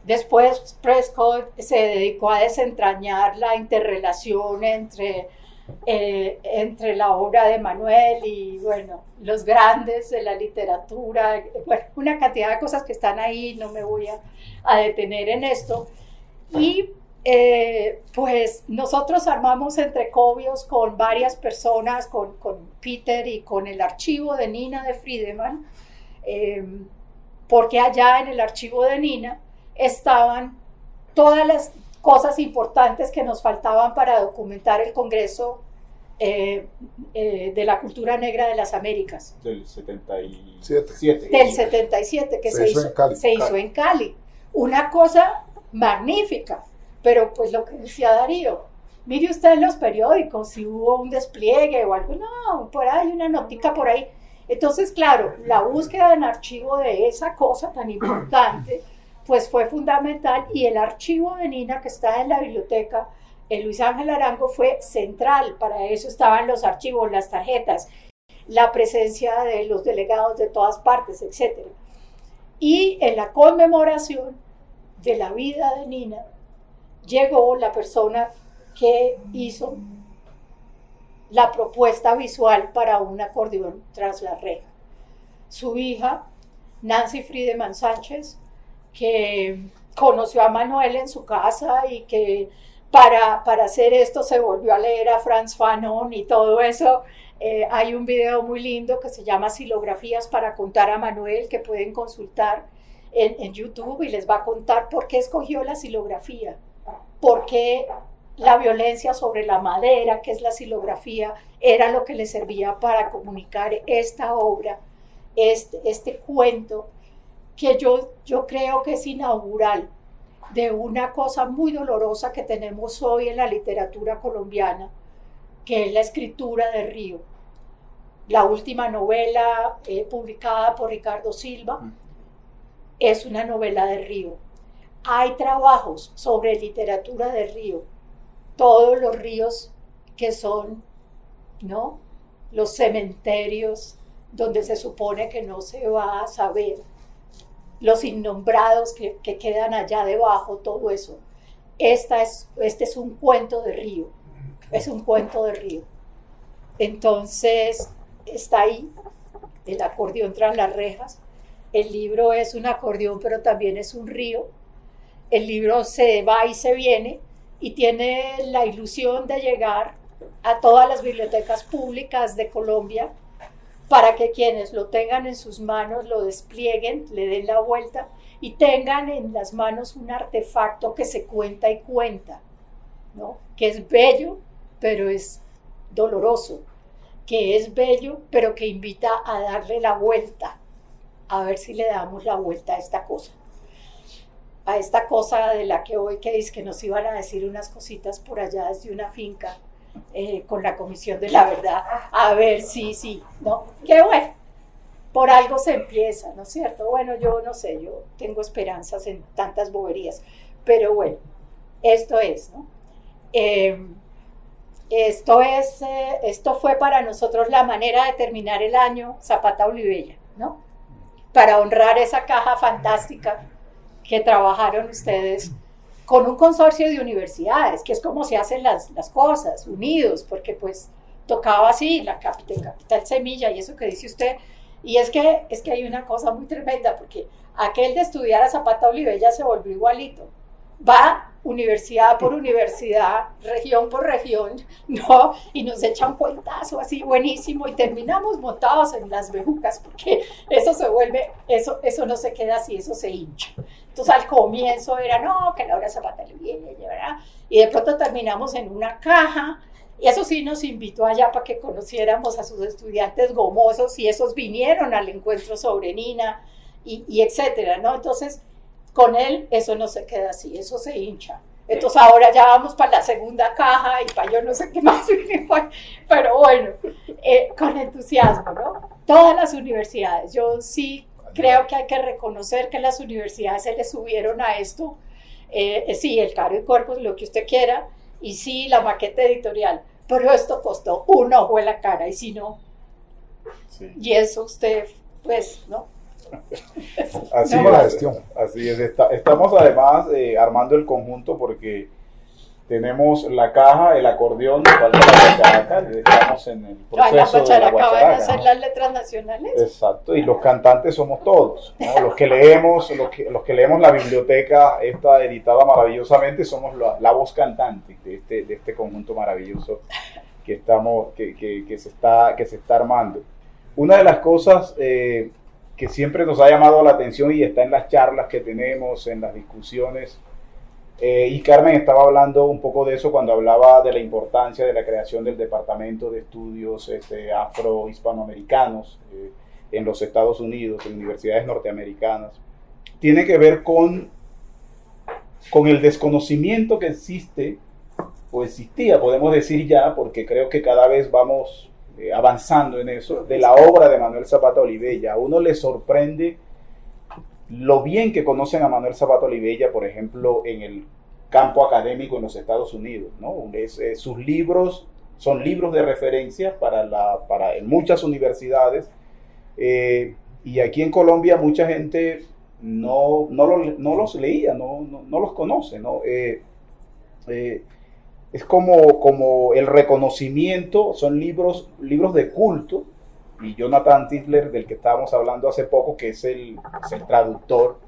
Después Prescott se dedicó a desentrañar la interrelación entre la obra de Manuel y, bueno, los grandes de la literatura, bueno, una cantidad de cosas que están ahí, no me voy a detener en esto. Y pues nosotros armamos entrecobios con varias personas, con Peter y con el archivo de Nina de Friedemann, porque allá en el archivo de Nina estaban todas las cosas importantes que nos faltaban para documentar el Congreso de la Cultura Negra de las Américas. Del 77. Del 77, que se hizo en Cali. Una cosa magnífica, pero pues lo que decía Darío, mire usted en los periódicos si hubo un despliegue o algo, no, por ahí una notica por ahí. Entonces, claro, la búsqueda en archivo de esa cosa tan importante pues fue fundamental, y el archivo de Nina que está en la biblioteca, Luis Ángel Arango, fue central. Para eso estaban los archivos, las tarjetas, la presencia de los delegados de todas partes, etc. Y en la conmemoración de la vida de Nina llegó la persona que hizo la propuesta visual para un acordeón tras la reja, su hija Nancy Friedemann Sánchez, que conoció a Manuel en su casa y que para hacer esto se volvió a leer a Frantz Fanon y todo eso. Hay un video muy lindo que se llama Silografías para contar a Manuel, que pueden consultar en YouTube, y les va a contar por qué escogió la silografía, por qué la violencia sobre la madera, que es la silografía, era lo que le servía para comunicar esta obra, este cuento, que yo creo que es inaugural de una cosa muy dolorosa que tenemos hoy en la literatura colombiana, que es la escritura de Río. La última novela publicada por Ricardo Silva es una novela de Río. Hay trabajos sobre literatura de Río, todos los ríos que son, ¿no?, los cementerios donde se supone que no se va a saber, los innombrados que quedan allá debajo, todo eso. Este es un cuento de Río, es un cuento de Río. Entonces, está ahí el acordeón tras las rejas. El libro es un acordeón, pero también es un río. El libro se va y se viene y tiene la ilusión de llegar a todas las bibliotecas públicas de Colombia, para que quienes lo tengan en sus manos lo desplieguen, le den la vuelta y tengan en las manos un artefacto que se cuenta y cuenta, ¿no?, que es bello, pero es doloroso, que es bello, pero que invita a darle la vuelta, a ver si le damos la vuelta a esta cosa de la que hoy que nos iban a decir unas cositas por allá desde una finca con la Comisión de la Verdad, a ver sí, ¿no? Qué bueno, por algo se empieza, ¿no es cierto? Bueno, yo no sé, yo tengo esperanzas en tantas boberías, pero bueno, esto es, ¿no? Esto fue para nosotros la manera de terminar el año Zapata Olivella, ¿no? Para honrar esa caja fantástica que trabajaron ustedes con un consorcio de universidades, que es como se hacen las cosas, unidos, porque pues tocaba así, la capital semilla y eso que dice usted, y es que hay una cosa muy tremenda, porque aquel de estudiar a Zapata Olivella se volvió igualito, va universidad por universidad, región por región, ¿no? Y nos echa un cuentazo así buenísimo y terminamos montados en las bejucas, porque eso se vuelve, eso no se queda así, eso se hincha. Entonces al comienzo era, no, que Laura Zapata Olivella, ¿verdad? Y de pronto terminamos en una caja, y eso sí nos invitó allá para que conociéramos a sus estudiantes gomosos, y esos vinieron al encuentro sobre Nina, y etcétera, ¿no? Entonces, con él eso no se queda así, eso se hincha. Entonces ahora ya vamos para la segunda caja y para yo no sé qué más, pero bueno, con entusiasmo, ¿no? Todas las universidades, yo sí creo que hay que reconocer que las universidades se les subieron a esto, sí, el caro y cuerpo, lo que usted quiera, y sí, la maqueta editorial, pero esto costó un ojo en la cara, y si no, sí. Y eso usted, pues, ¿no? Así, no, así es. Estamos además armando el conjunto porque tenemos la caja, el acordeón, falta la pacharaca, estamos en el proceso de la pacharaca, ¿van a hacer las letras nacionales? Exacto, y los cantantes somos todos, ¿no? Los que leemos la biblioteca esta editada maravillosamente somos la voz cantante de este conjunto maravilloso que se está armando. Una de las cosas que siempre nos ha llamado la atención y está en las charlas que tenemos, en las discusiones, y Carmen estaba hablando un poco de eso cuando hablaba de la importancia de la creación del Departamento de Estudios Afro-Hispanoamericanos en los Estados Unidos, en universidades norteamericanas. Tiene que ver con el desconocimiento que existe, o existía, podemos decir ya, porque creo que cada vez vamos avanzando en eso, de la obra de Manuel Zapata Olivella. A uno le sorprende lo bien que conocen a Manuel Zapata Olivella, por ejemplo, en el campo académico en los Estados Unidos, ¿no? Sus libros son libros de referencia en muchas universidades, y aquí en Colombia mucha gente no los leía, no los conoce, ¿no? Es como el reconocimiento, son libros de culto, y Jonathan Tisler, del que estábamos hablando hace poco, que es el traductor,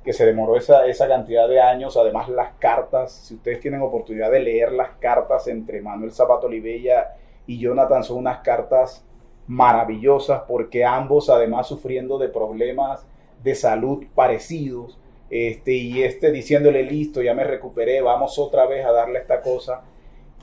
que se demoró esa cantidad de años. Además, las cartas, si ustedes tienen oportunidad de leer las cartas entre Manuel Zapata Olivella y Jonathan, son unas cartas maravillosas, porque ambos, además, sufriendo de problemas de salud parecidos, y diciéndole, listo, ya me recuperé, vamos otra vez a darle esta cosa.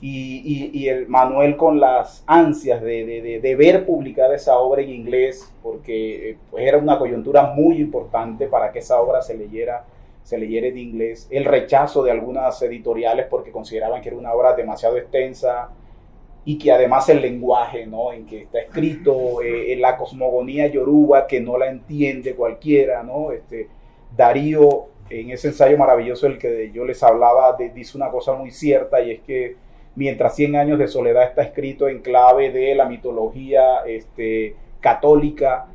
Y el Manuel con las ansias de ver publicada esa obra en inglés, porque pues era una coyuntura muy importante para que esa obra se leyera en inglés. El rechazo de algunas editoriales porque consideraban que era una obra demasiado extensa, y que además el lenguaje, ¿no?, en que está escrito, en la cosmogonía yoruba, que no la entiende cualquiera, ¿no? Darío, en ese ensayo maravilloso del que yo les hablaba, dice una cosa muy cierta, y es que mientras 100 años de soledad está escrito en clave de la mitología católica,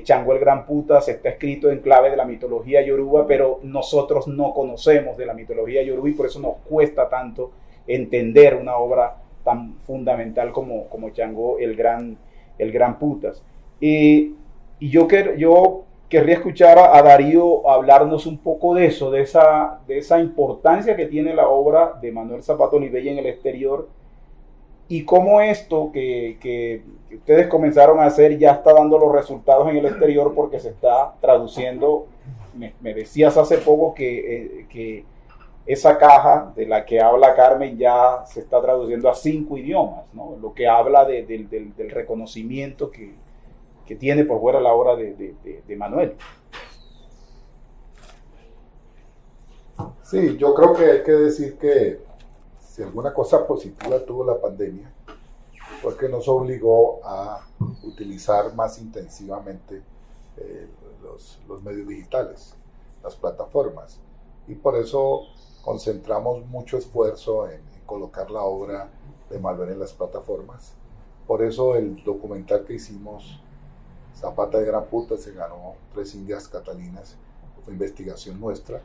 Chango el Gran Putas está escrito en clave de la mitología yoruba, pero nosotros no conocemos de la mitología yoruba, y por eso nos cuesta tanto entender una obra tan fundamental como Chango el Gran Putas. Y yo querría escuchar a Darío hablarnos un poco de eso, de esa importancia que tiene la obra de Manuel Zapata Olivella en el exterior, y cómo esto que ustedes comenzaron a hacer ya está dando los resultados en el exterior, porque se está traduciendo. Me decías hace poco que esa caja de la que habla Carmen ya se está traduciendo a 5 idiomas, ¿no? Lo que habla del reconocimiento que tiene por fuera la obra de Manuel. Sí, yo creo que hay que decir que si alguna cosa positiva tuvo la pandemia, fue que nos obligó a utilizar más intensivamente los medios digitales, las plataformas, y por eso concentramos mucho esfuerzo en colocar la obra de Manuel en las plataformas. Por eso el documental que hicimos, Zapata de Gran Puta, se ganó 3 Indias Catalinas, fue investigación nuestra,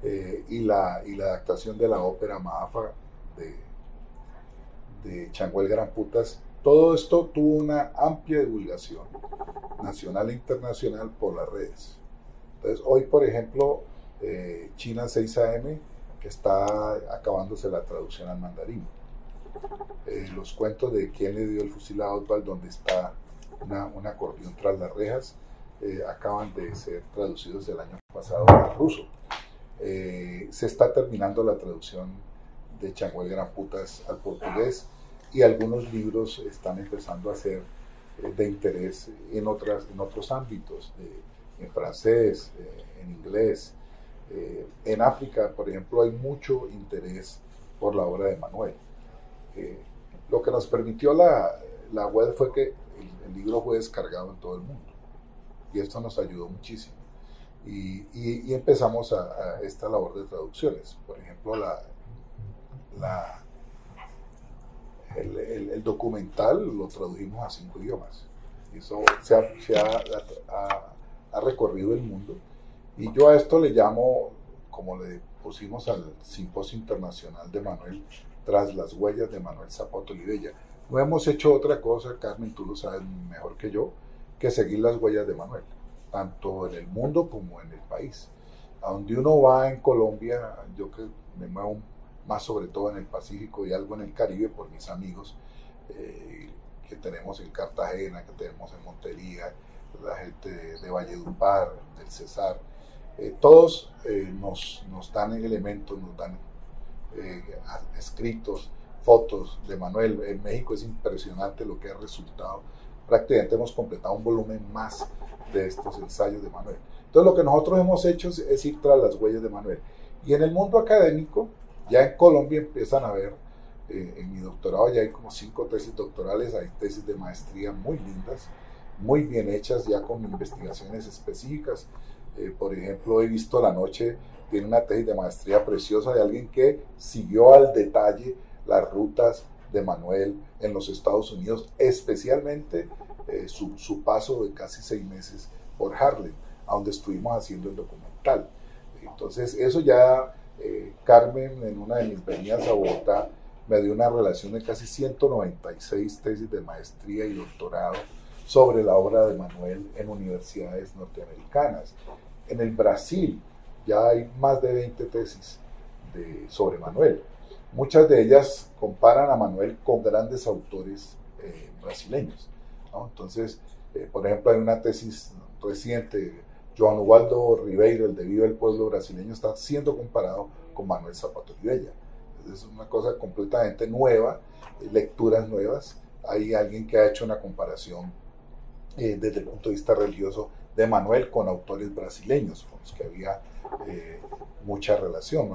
y la adaptación de la ópera Maafa de Chango el Gran Putas. Todo esto tuvo una amplia divulgación nacional e internacional por las redes. Entonces, hoy, por ejemplo, China 6 AM, que está acabándose la traducción al mandarín. Los cuentos de quién le dio el fusil a Oswald, donde está un acordeón tras las rejas, acaban de ser traducidos el año pasado al ruso. Se está terminando la traducción de Chango el Gran Putas al portugués, y algunos libros están empezando a ser de interés en otros ámbitos, en francés, en inglés. En África, por ejemplo, hay mucho interés por la obra de Manuel. Lo que nos permitió la web fue que el libro fue descargado en todo el mundo, y esto nos ayudó muchísimo. Y empezamos a esta labor de traducciones. Por ejemplo, el documental lo tradujimos a 5 idiomas. Y eso ha recorrido el mundo. Y yo a esto le llamo, como le pusimos al Simposio Internacional de Manuel, Tras las huellas de Manuel Zapata Olivella. No hemos hecho otra cosa, Carmen, tú lo sabes mejor que yo, que seguir las huellas de Manuel, tanto en el mundo como en el país. A donde uno va en Colombia, yo que me muevo más sobre todo en el Pacífico y algo en el Caribe por mis amigos que tenemos en Cartagena, que tenemos en Montería, la gente de Valledupar, del Cesar, todos nos dan elementos, nos dan escritos, fotos de Manuel. En México es impresionante lo que ha resultado. Prácticamente hemos completado un volumen más de estos ensayos de Manuel. Entonces lo que nosotros hemos hecho es ir tras las huellas de Manuel. Y en el mundo académico, ya en Colombia empiezan a ver, en mi doctorado ya hay como 5 tesis doctorales, hay tesis de maestría muy lindas, muy bien hechas, ya con investigaciones específicas. Por ejemplo, he visto la noche, tiene una tesis de maestría preciosa de alguien que siguió al detalle las rutas de Manuel en los Estados Unidos, especialmente su paso de casi 6 meses por Harlem, a donde estuvimos haciendo el documental. Entonces eso ya, Carmen, en una de mis venidas a Bogotá, me dio una relación de casi 196 tesis de maestría y doctorado sobre la obra de Manuel en universidades norteamericanas. En el Brasil ya hay más de 20 tesis sobre Manuel. Muchas de ellas comparan a Manuel con grandes autores brasileños, ¿no? Entonces, por ejemplo, hay una tesis reciente, João Ubaldo Ribeiro, el de Viva el Pueblo brasileño, está siendo comparado con Manuel Zapata Olivella. Es una cosa completamente nueva, lecturas nuevas. Hay alguien que ha hecho una comparación desde el punto de vista religioso de Manuel con autores brasileños, con los que había mucha relación.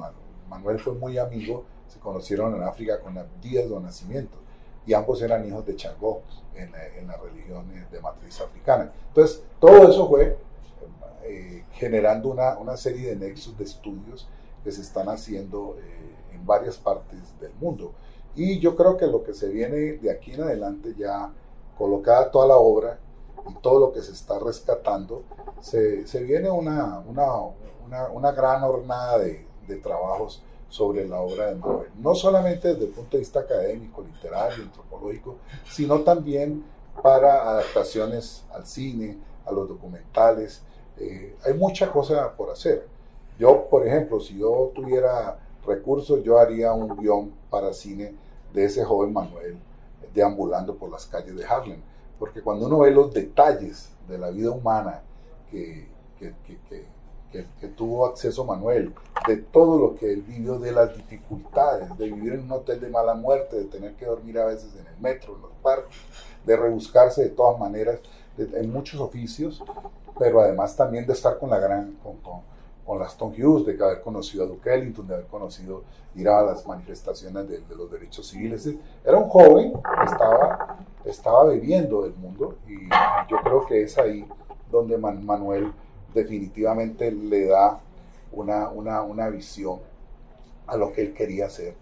Manuel fue muy amigo, se conocieron en África con Abdías do Nascimento, y ambos eran hijos de Changó en la religión de matriz africana. Entonces, todo eso fue generando una serie de nexos de estudios que se están haciendo en varias partes del mundo. Y yo creo que lo que se viene de aquí en adelante, ya colocada toda la obra y todo lo que se está rescatando, se viene una gran hornada de trabajos sobre la obra de Manuel, no solamente desde el punto de vista académico, literario, antropológico, sino también para adaptaciones al cine, a los documentales. Hay mucha cosa por hacer. Yo, por ejemplo, si yo tuviera recursos, yo haría un guión para cine de ese joven Manuel deambulando por las calles de Harlem, porque cuando uno ve los detalles de la vida humana que tuvo acceso Manuel, de todo lo que él vivió, de las dificultades de vivir en un hotel de mala muerte, de tener que dormir a veces en el metro, en los parques, de rebuscarse de todas maneras en muchos oficios, pero además también de estar con con Laston Hughes, de haber conocido a Duke Ellington, de haber conocido, ir a las manifestaciones de los derechos civiles. Era un joven que estaba bebiendo del mundo, y yo creo que es ahí donde Manuel definitivamente le da una visión a lo que él quería hacer,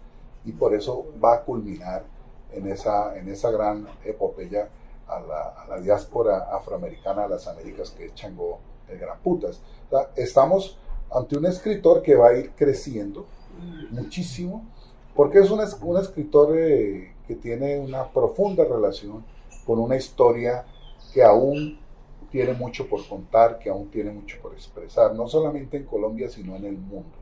y por eso va a culminar en esa gran epopeya a la diáspora afroamericana de las Américas, que es Chango el Gran Putas. O sea, estamos ante un escritor que va a ir creciendo muchísimo, porque es un escritor que tiene una profunda relación con una historia que aún tiene mucho por contar, que aún tiene mucho por expresar, no solamente en Colombia, sino en el mundo.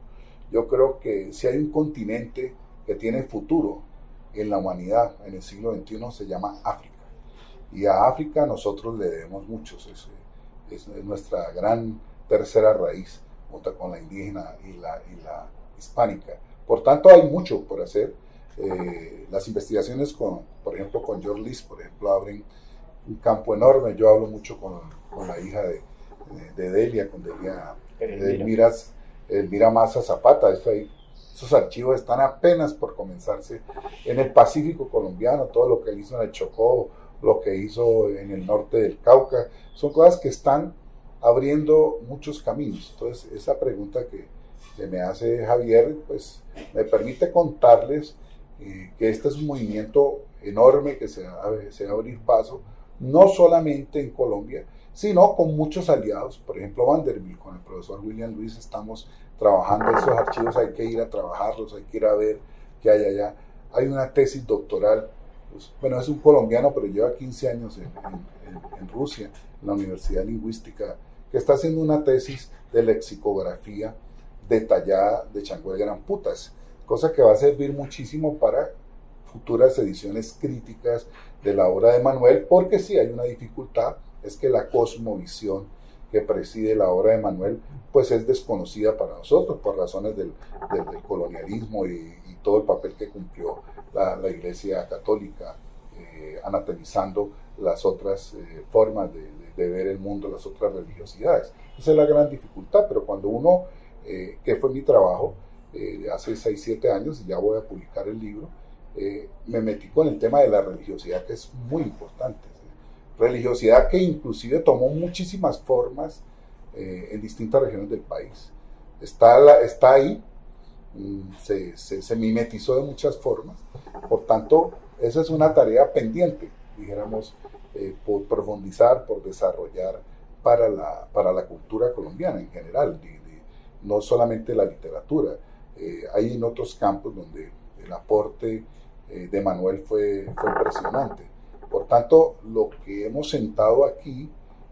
Yo creo que si hay un continente que tiene futuro en la humanidad en el siglo XXI, se llama África. Y a África nosotros le debemos mucho, es nuestra gran tercera raíz, junto con la indígena y la hispánica. Por tanto, hay mucho por hacer. Las investigaciones, por ejemplo, con George Liz, por ejemplo, abren un campo enorme. Yo hablo mucho con la hija de Delia, con Delia Elvira Maza Zapata. Esos archivos están apenas por comenzarse en el Pacífico colombiano, todo lo que él hizo en el Chocó, lo que hizo en el norte del Cauca, son cosas que están abriendo muchos caminos. Entonces, esa pregunta que me hace Javier, pues me permite contarles que este es un movimiento enorme que se va a abrir paso, no solamente en Colombia, sino con muchos aliados. Por ejemplo, Vanderbilt, con el profesor William Luis, estamos trabajando esos archivos, hay que ir a trabajarlos, hay que ir a ver qué hay allá. Hay una tesis doctoral, pues, bueno, es un colombiano, pero lleva 15 años en Rusia, en la Universidad Lingüística, que está haciendo una tesis de lexicografía detallada de Chango el Gran Putas, cosa que va a servir muchísimo para futuras ediciones críticas de la obra de Manuel, porque sí hay una dificultad, es que la cosmovisión que preside la obra de Manuel, pues es desconocida para nosotros por razones del colonialismo y todo el papel que cumplió la Iglesia Católica, anatemizando las otras formas de ver el mundo, las otras religiosidades. Esa es la gran dificultad, pero cuando uno, que fue mi trabajo, hace 6, 7 años, y ya voy a publicar el libro, me metí con el tema de la religiosidad, que es muy importante. Religiosidad que inclusive tomó muchísimas formas en distintas regiones del país. Está ahí, se mimetizó de muchas formas, por tanto, esa es una tarea pendiente, dijéramos, por profundizar, por desarrollar para la cultura colombiana en general, no solamente la literatura. Hay en otros campos donde el aporte de Manuel fue impresionante. Por tanto, lo que hemos sentado aquí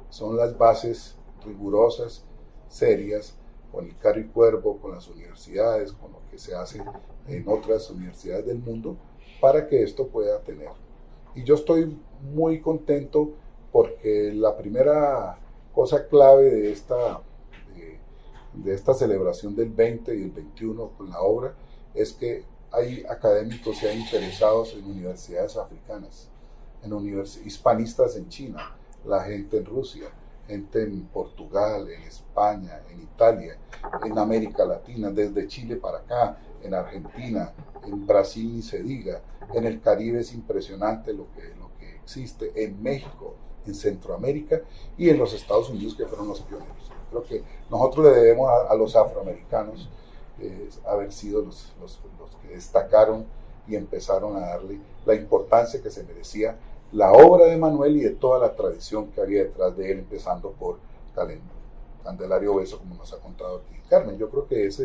son las bases rigurosas, serias, con el Caro y Cuervo, con las universidades, con lo que se hace en otras universidades del mundo, para que esto pueda tener. Y yo estoy muy contento porque la primera cosa clave de esta celebración del 20 y el 21 con la obra es que hay académicos y hay interesados en universidades africanas, hispanistas en China, la gente en Rusia, gente en Portugal, en España, en Italia, en América Latina, desde Chile para acá, en Argentina, en Brasil ni se diga, en el Caribe es impresionante lo que existe, en México, en Centroamérica y en los Estados Unidos, que fueron los pioneros. Creo que nosotros le debemos a los afroamericanos haber sido los que destacaron y empezaron a darle la importancia que se merecía la obra de Manuel y de toda la tradición que había detrás de él, empezando por Candelario Beso, como nos ha contado aquí Carmen. Yo creo que esa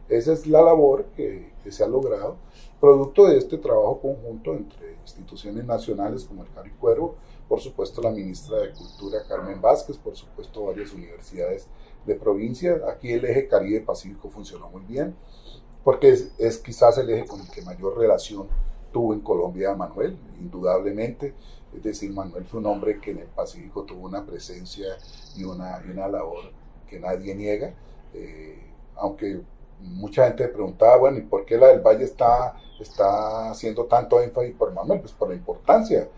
es la labor que se ha logrado, producto de este trabajo conjunto entre instituciones nacionales como el Caro y Cuervo, por supuesto la ministra de Cultura Carmen Vázquez, por supuesto varias universidades de provincia. Aquí el eje Caribe-Pacífico funcionó muy bien, porque es quizás el eje con el que mayor relación tuvo en Colombia Manuel, indudablemente. Es decir, Manuel fue un hombre que en el Pacífico tuvo una presencia y una labor que nadie niega, aunque mucha gente preguntaba, bueno, ¿y por qué la del Valle está haciendo tanto énfasis por Manuel? Pues por la importancia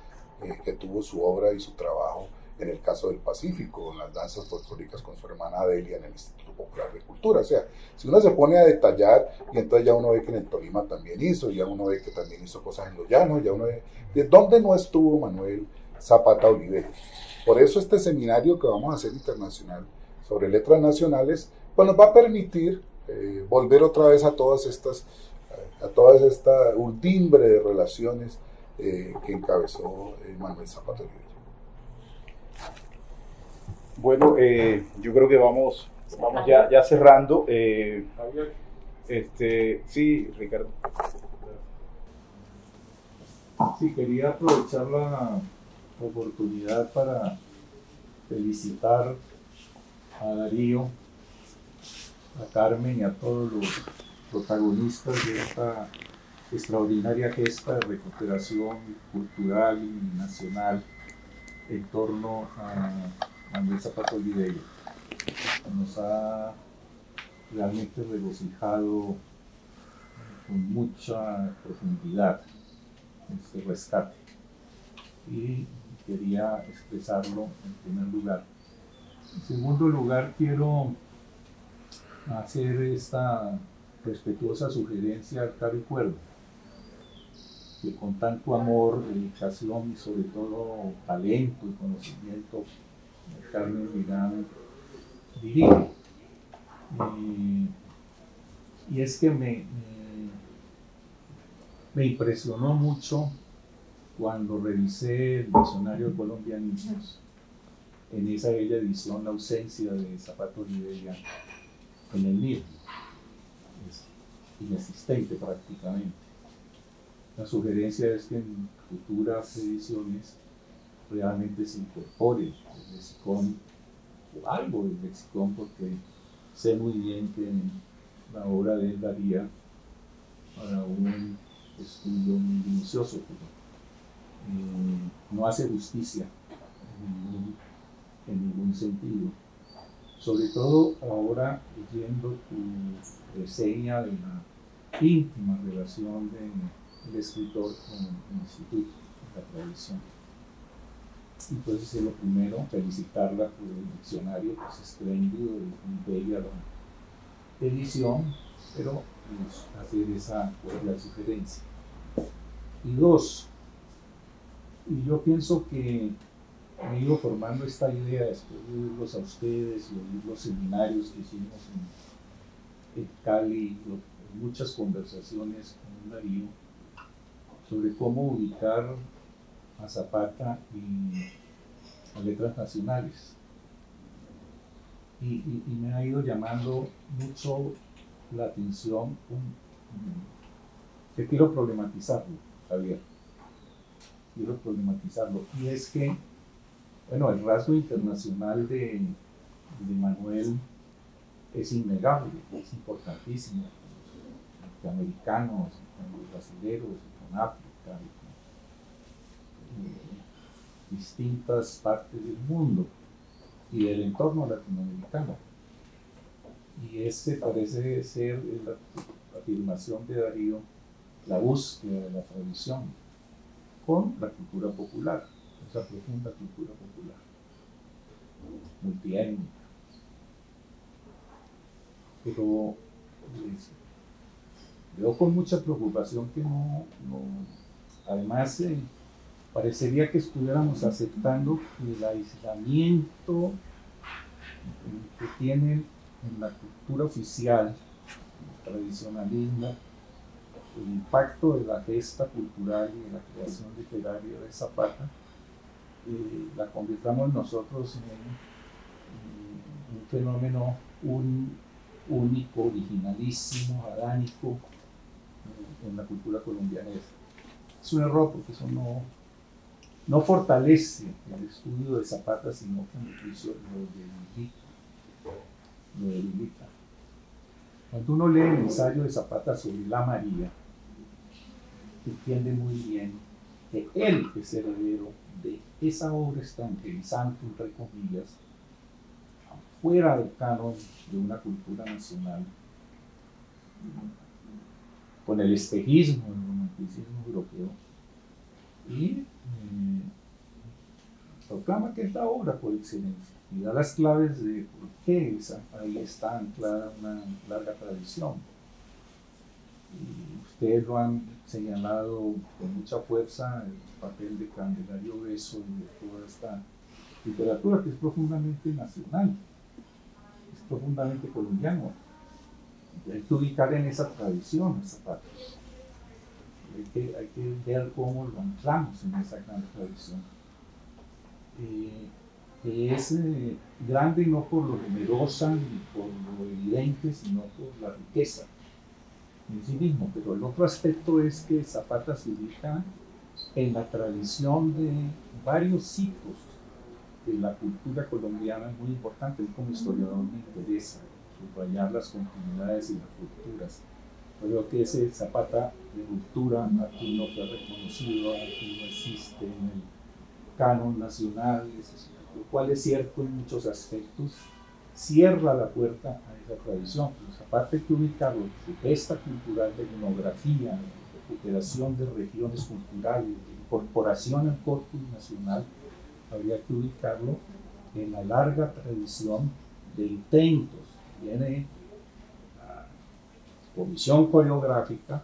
que tuvo su obra y su trabajo en el caso del Pacífico, en las danzas folclóricas con su hermana Adelia en el Instituto Popular de Cultura. O sea, si uno se pone a detallar, y entonces ya uno ve que en el Tolima también hizo, ya uno ve que también hizo cosas en los llanos, ya uno ve de dónde no estuvo Manuel Zapata Oliveros. Por eso este seminario que vamos a hacer internacional sobre letras nacionales, pues nos va a permitir volver otra vez a toda esta urdimbre de relaciones que encabezó Manuel Zapata Oliveros. Bueno, yo creo que vamos ya cerrando. Sí, Ricardo. Sí, quería aprovechar la oportunidad para felicitar a Darío, a Carmen y a todos los protagonistas de esta extraordinaria gesta de recuperación cultural y nacional en torno a Manuel Zapata Oliveros. Nos ha realmente regocijado con mucha profundidad este rescate y quería expresarlo en primer lugar. En segundo lugar, quiero hacer esta respetuosa sugerencia al Caro y Cuervo, que con tanto amor, dedicación y sobre todo talento y conocimiento Carmen Vigán dirige. Y es que me impresionó mucho cuando revisé el diccionario de colombianismos, en esa bella edición, la ausencia de Zapata Oliveros en el mismo. Es inexistente prácticamente. La sugerencia es que en futuras ediciones realmente se incorpore el lexicón, o algo del lexicón, porque sé muy bien que la obra de él daría para un estudio muy minucioso, pero no hace justicia en ningún sentido. Sobre todo ahora leyendo tu reseña de la íntima relación del escritor con el instituto, la tradición. Entonces, es lo primero, felicitarla por el diccionario, que es espléndido, es muy bella la edición, pero hacer esa cordial sugerencia. Y dos, y yo pienso que me he ido formando esta idea después de oírlos a ustedes y oír los seminarios que hicimos en Cali, muchas conversaciones con Darío sobre cómo ubicar a Zapata y a letras nacionales. Y me ha ido llamando mucho la atención que quiero problematizarlo, Javier. Quiero problematizarlo. Y es que, bueno, el rasgo internacional de Manuel es innegable, es importantísimo. Con los norteamericanos, con los brasileños, con África, con distintas partes del mundo y del entorno latinoamericano. Y ese parece ser la afirmación de Darío, la búsqueda de la tradición con la cultura popular, esa profunda cultura popular, multiétnica. Pero veo con mucha preocupación que además parecería que estuviéramos aceptando el aislamiento que tienen en la cultura oficial, el tradicionalismo, el impacto de la gesta cultural y de la creación literaria de Zapata, la convirtamos nosotros en un fenómeno único, originalísimo, adánico en la cultura colombiana. Es un error porque eso no fortalece el estudio de Zapata, sino que en el juicio lo debilita. Cuando uno lee el ensayo de Zapata sobre la María, entiende muy bien que él es heredero de esa obra extranjerizante, entre comillas, fuera del canon de una cultura nacional, con el espejismo, el romanticismo europeo, y proclama que es la obra por excelencia y da las claves de por qué ahí está anclada una larga tradición. Y ustedes lo han señalado con mucha fuerza, el papel de Candelario Beso y de toda esta literatura que es profundamente nacional, es profundamente colombiano. Y hay que ubicar en esa tradición a Zapata. Hay que ver cómo lo anclamos en esa gran tradición. Que es grande no por lo numerosa ni por lo evidente, sino por la riqueza en sí mismo. Pero el otro aspecto es que Zapata se ubica en la tradición de varios hitos de la cultura colombiana muy importante. Como historiador me interesa subrayar las continuidades y las rupturas. Creo que ese Zapata de ruptura aquí no fue reconocido, aquí no existe en el canon nacional, lo cual es cierto en muchos aspectos, cierra la puerta a esa tradición. Pues aparte hay que ubicarlo, de esta cultural de etnografía, de recuperación de regiones culturales, de incorporación al corpus nacional, habría que ubicarlo en la larga tradición de intentos. Viene la comisión coreográfica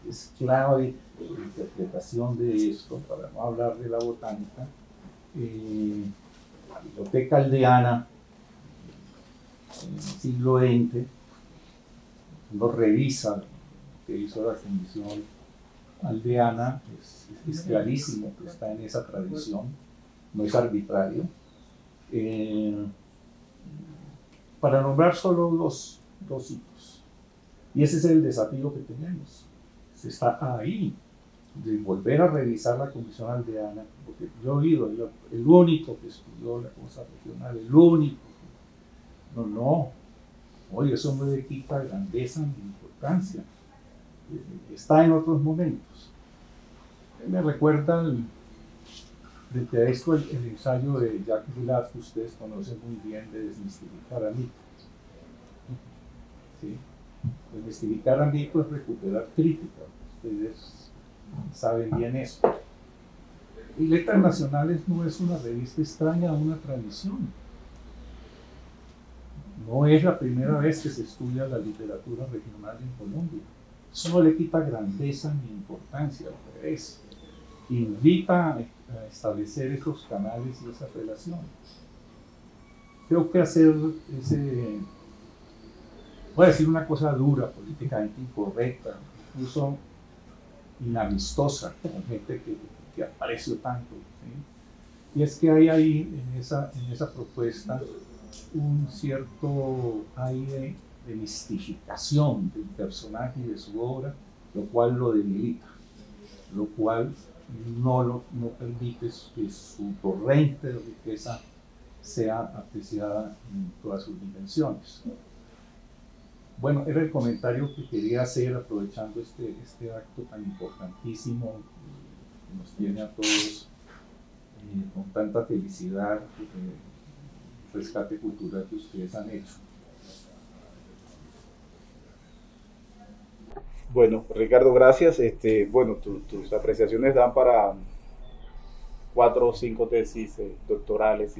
es clave en la interpretación de esto, para no hablar de la botánica. La Biblioteca Aldeana en el siglo XX uno revisa lo que hizo la Comisión Aldeana, es clarísimo que está en esa tradición, no es arbitrario. Para nombrar solo dos hitos, y ese es el desafío que tenemos. Se está ahí de volver a revisar la Comisión Aldeana, porque yo he oído, el único que estudió la cosa regional, el único. No, oye, eso no le quita grandeza ni importancia. Está en otros momentos. Me recuerda frente a esto el ensayo de Jacques Villard, que ustedes conocen muy bien, de desmistificar a Nico. ¿Sí? Desmistificar a Nico es recuperar crítica. Ustedes saben bien eso. Y Letras Nacionales no es una revista extraña a una tradición. No es la primera vez que se estudia la literatura regional en Colombia. Eso no le quita grandeza ni importancia, al revés. Invita a establecer esos canales y esas relaciones. Creo que hacer voy a decir una cosa dura, políticamente incorrecta, incluso inamistosa, con gente que aprecio tanto, ¿sí? Y es que hay ahí en esa propuesta un cierto aire de mistificación del personaje y de su obra, lo cual lo debilita, lo cual no permite que su torrente de riqueza sea apreciada en todas sus dimensiones. Bueno, era el comentario que quería hacer aprovechando este acto tan importantísimo que nos tiene a todos con tanta felicidad, el rescate cultural que ustedes han hecho. Bueno, Ricardo, gracias. Bueno, tus apreciaciones dan para 4 o 5 tesis doctorales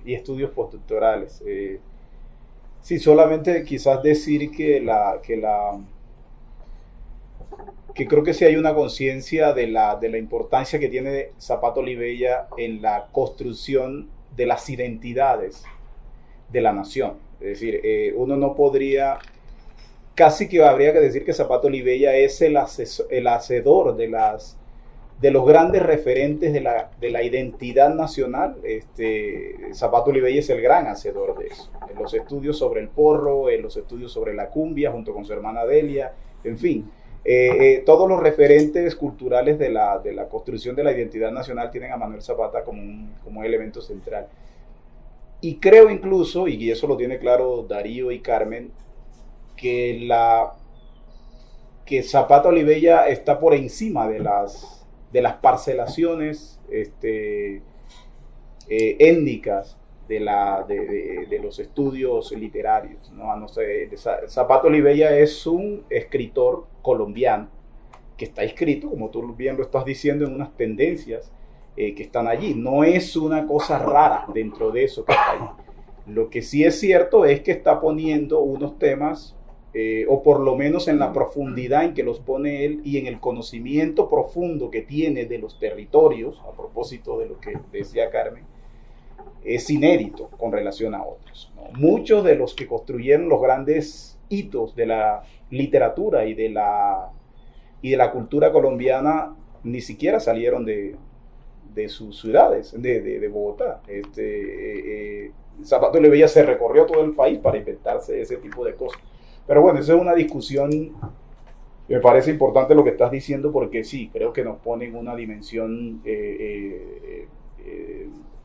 y estudios postdoctorales. Sí, solamente quizás decir que creo que sí hay una conciencia de la importancia que tiene Zapata Olivella en la construcción de las identidades de la nación. Es decir, uno no podría, casi que habría que decir que Zapata Olivella es el hacedor de los grandes referentes de la identidad nacional. Zapata Olivella es el gran hacedor de eso. En los estudios sobre el porro, en los estudios sobre la cumbia, junto con su hermana Delia, en fin. Todos los referentes culturales de la construcción de la identidad nacional tienen a Manuel Zapata como un elemento central. Y creo incluso, y eso lo tiene claro Darío y Carmen, que Zapata Olivella está por encima de las parcelaciones étnicas de los estudios literarios, ¿no? Zapata Olivella es un escritor colombiano que está inscrito, como tú bien lo estás diciendo, en unas tendencias que están allí. No es una cosa rara dentro de eso que está allí. Lo que sí es cierto es que está poniendo unos temas, o por lo menos en la profundidad en que los pone él y en el conocimiento profundo que tiene de los territorios, a propósito de lo que decía Carmen, es inédito con relación a otros, ¿no? Muchos de los que construyeron los grandes hitos de la literatura y de la cultura colombiana ni siquiera salieron de sus ciudades, de Bogotá. Zapato Olivella se recorrió todo el país para inventarse ese tipo de cosas. Pero bueno, eso es una discusión. Me parece importante lo que estás diciendo, porque sí, creo que nos pone en una dimensión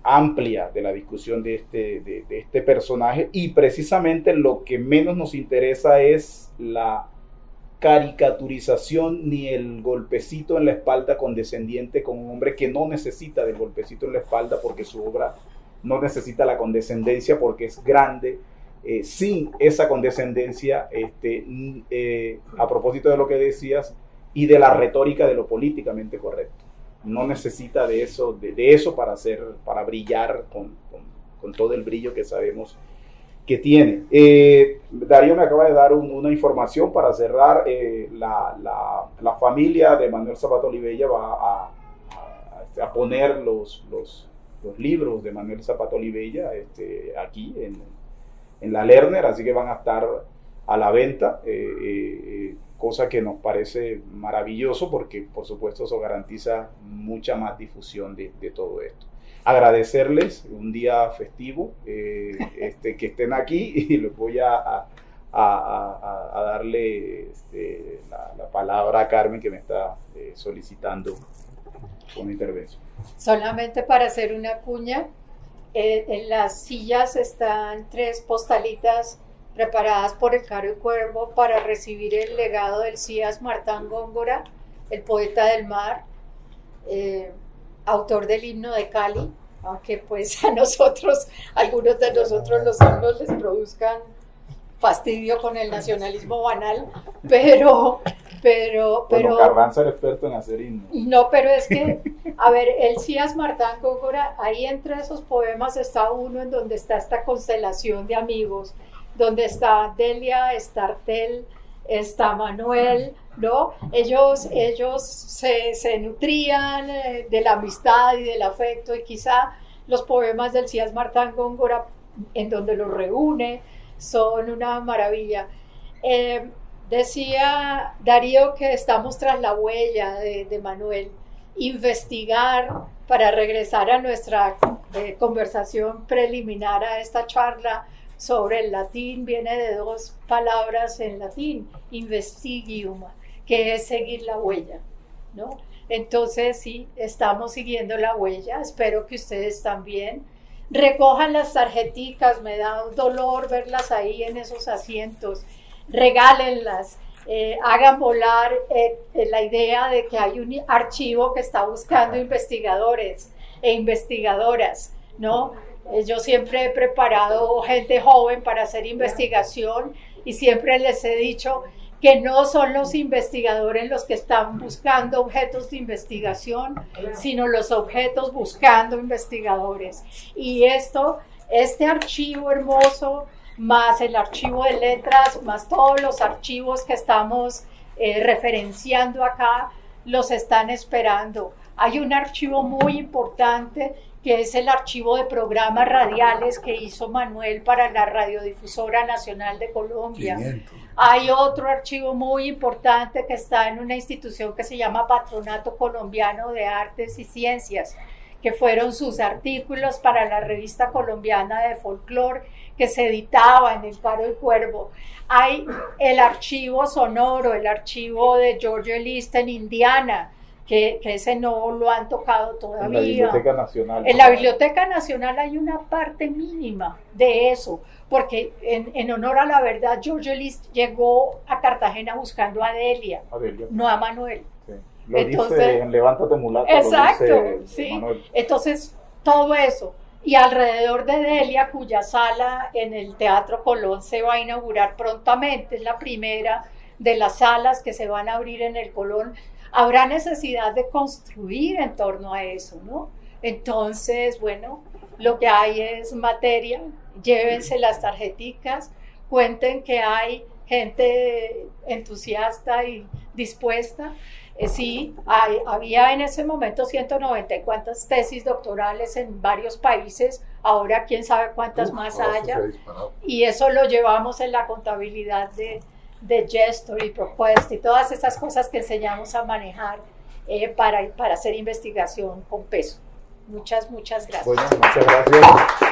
amplia de la discusión de este personaje, y precisamente lo que menos nos interesa es la caricaturización ni el golpecito en la espalda condescendiente con un hombre que no necesita del golpecito en la espalda, porque su obra no necesita la condescendencia porque es grande. Sin esa condescendencia, a propósito de lo que decías y de la retórica de lo políticamente correcto, no necesita de eso para brillar con todo el brillo que sabemos que tiene. Darío me acaba de dar una información para cerrar. La familia de Manuel Zapato Olivella va a poner los libros de Manuel Zapato Olivella aquí en la Lerner, así que van a estar a la venta, cosa que nos parece maravilloso, porque por supuesto eso garantiza mucha más difusión de todo esto. Agradecerles un día festivo, que estén aquí, y les voy a darle la palabra a Carmen, que me está solicitando una intervención. Solamente para hacer una cuña, en las sillas están 3 postalitas preparadas por el Caro y Cuervo para recibir el legado del Cías Martán Góngora, el poeta del mar, autor del himno de Cali, aunque pues algunos de nosotros los himnos les produzcan fastidio con el nacionalismo banal, pero Carranza era experto en hacer himnos. No, pero es que, a ver, el Cías Martán Góngora, ahí entre esos poemas está uno en donde está esta constelación de amigos, donde está Delia, está Artel, está Manuel, ¿no? Ellos se nutrían de la amistad y del afecto, y quizá los poemas del Cías Martán Góngora, en donde los reúne, son una maravilla. Decía Darío que estamos tras la huella de Manuel. Investigar, para regresar a nuestra conversación preliminar a esta charla sobre el latín, viene de 2 palabras en latín, investigium, que es seguir la huella, ¿no? Entonces sí, estamos siguiendo la huella, espero que ustedes también. Recojan las tarjeticas, me da dolor verlas ahí en esos asientos, regálenlas, hagan volar la idea de que hay un archivo que está buscando investigadores e investigadoras, ¿no? Yo siempre he preparado gente joven para hacer investigación, y siempre les he dicho que no son los investigadores los que están buscando objetos de investigación, sino los objetos buscando investigadores. Y este archivo hermoso, más el archivo de letras, más todos los archivos que estamos referenciando acá, los están esperando. Hay un archivo muy importante que es el archivo de programas radiales que hizo Manuel para la Radiodifusora Nacional de Colombia. 500. Hay otro archivo muy importante que está en una institución que se llama Patronato Colombiano de Artes y Ciencias, que fueron sus artículos para la revista colombiana de folclore que se editaba en el Caro y Cuervo. Hay el archivo sonoro, el archivo de George List en Indiana, que ese no lo han tocado todavía. En la Biblioteca Nacional. En la Biblioteca Nacional hay una parte mínima de eso, porque en honor a la verdad, George List llegó a Cartagena buscando a Delia, no a Manuel. Sí. Lo dice en Levántate Mulato. Exacto, sí. Manuel. Entonces, todo eso. Y alrededor de Delia, cuya sala en el Teatro Colón se va a inaugurar prontamente, es la primera de las salas que se van a abrir en el Colón, habrá necesidad de construir en torno a eso, ¿no? Entonces, bueno, lo que hay es materia, llévense las tarjeticas, cuenten que hay gente entusiasta y dispuesta. Sí, había en ese momento 190 y cuántas tesis doctorales en varios países, ahora quién sabe cuántas más haya, y eso lo llevamos en la contabilidad de gestor y propuesta y todas esas cosas que enseñamos a manejar para hacer investigación con peso. Muchas gracias. Bueno, muchas gracias.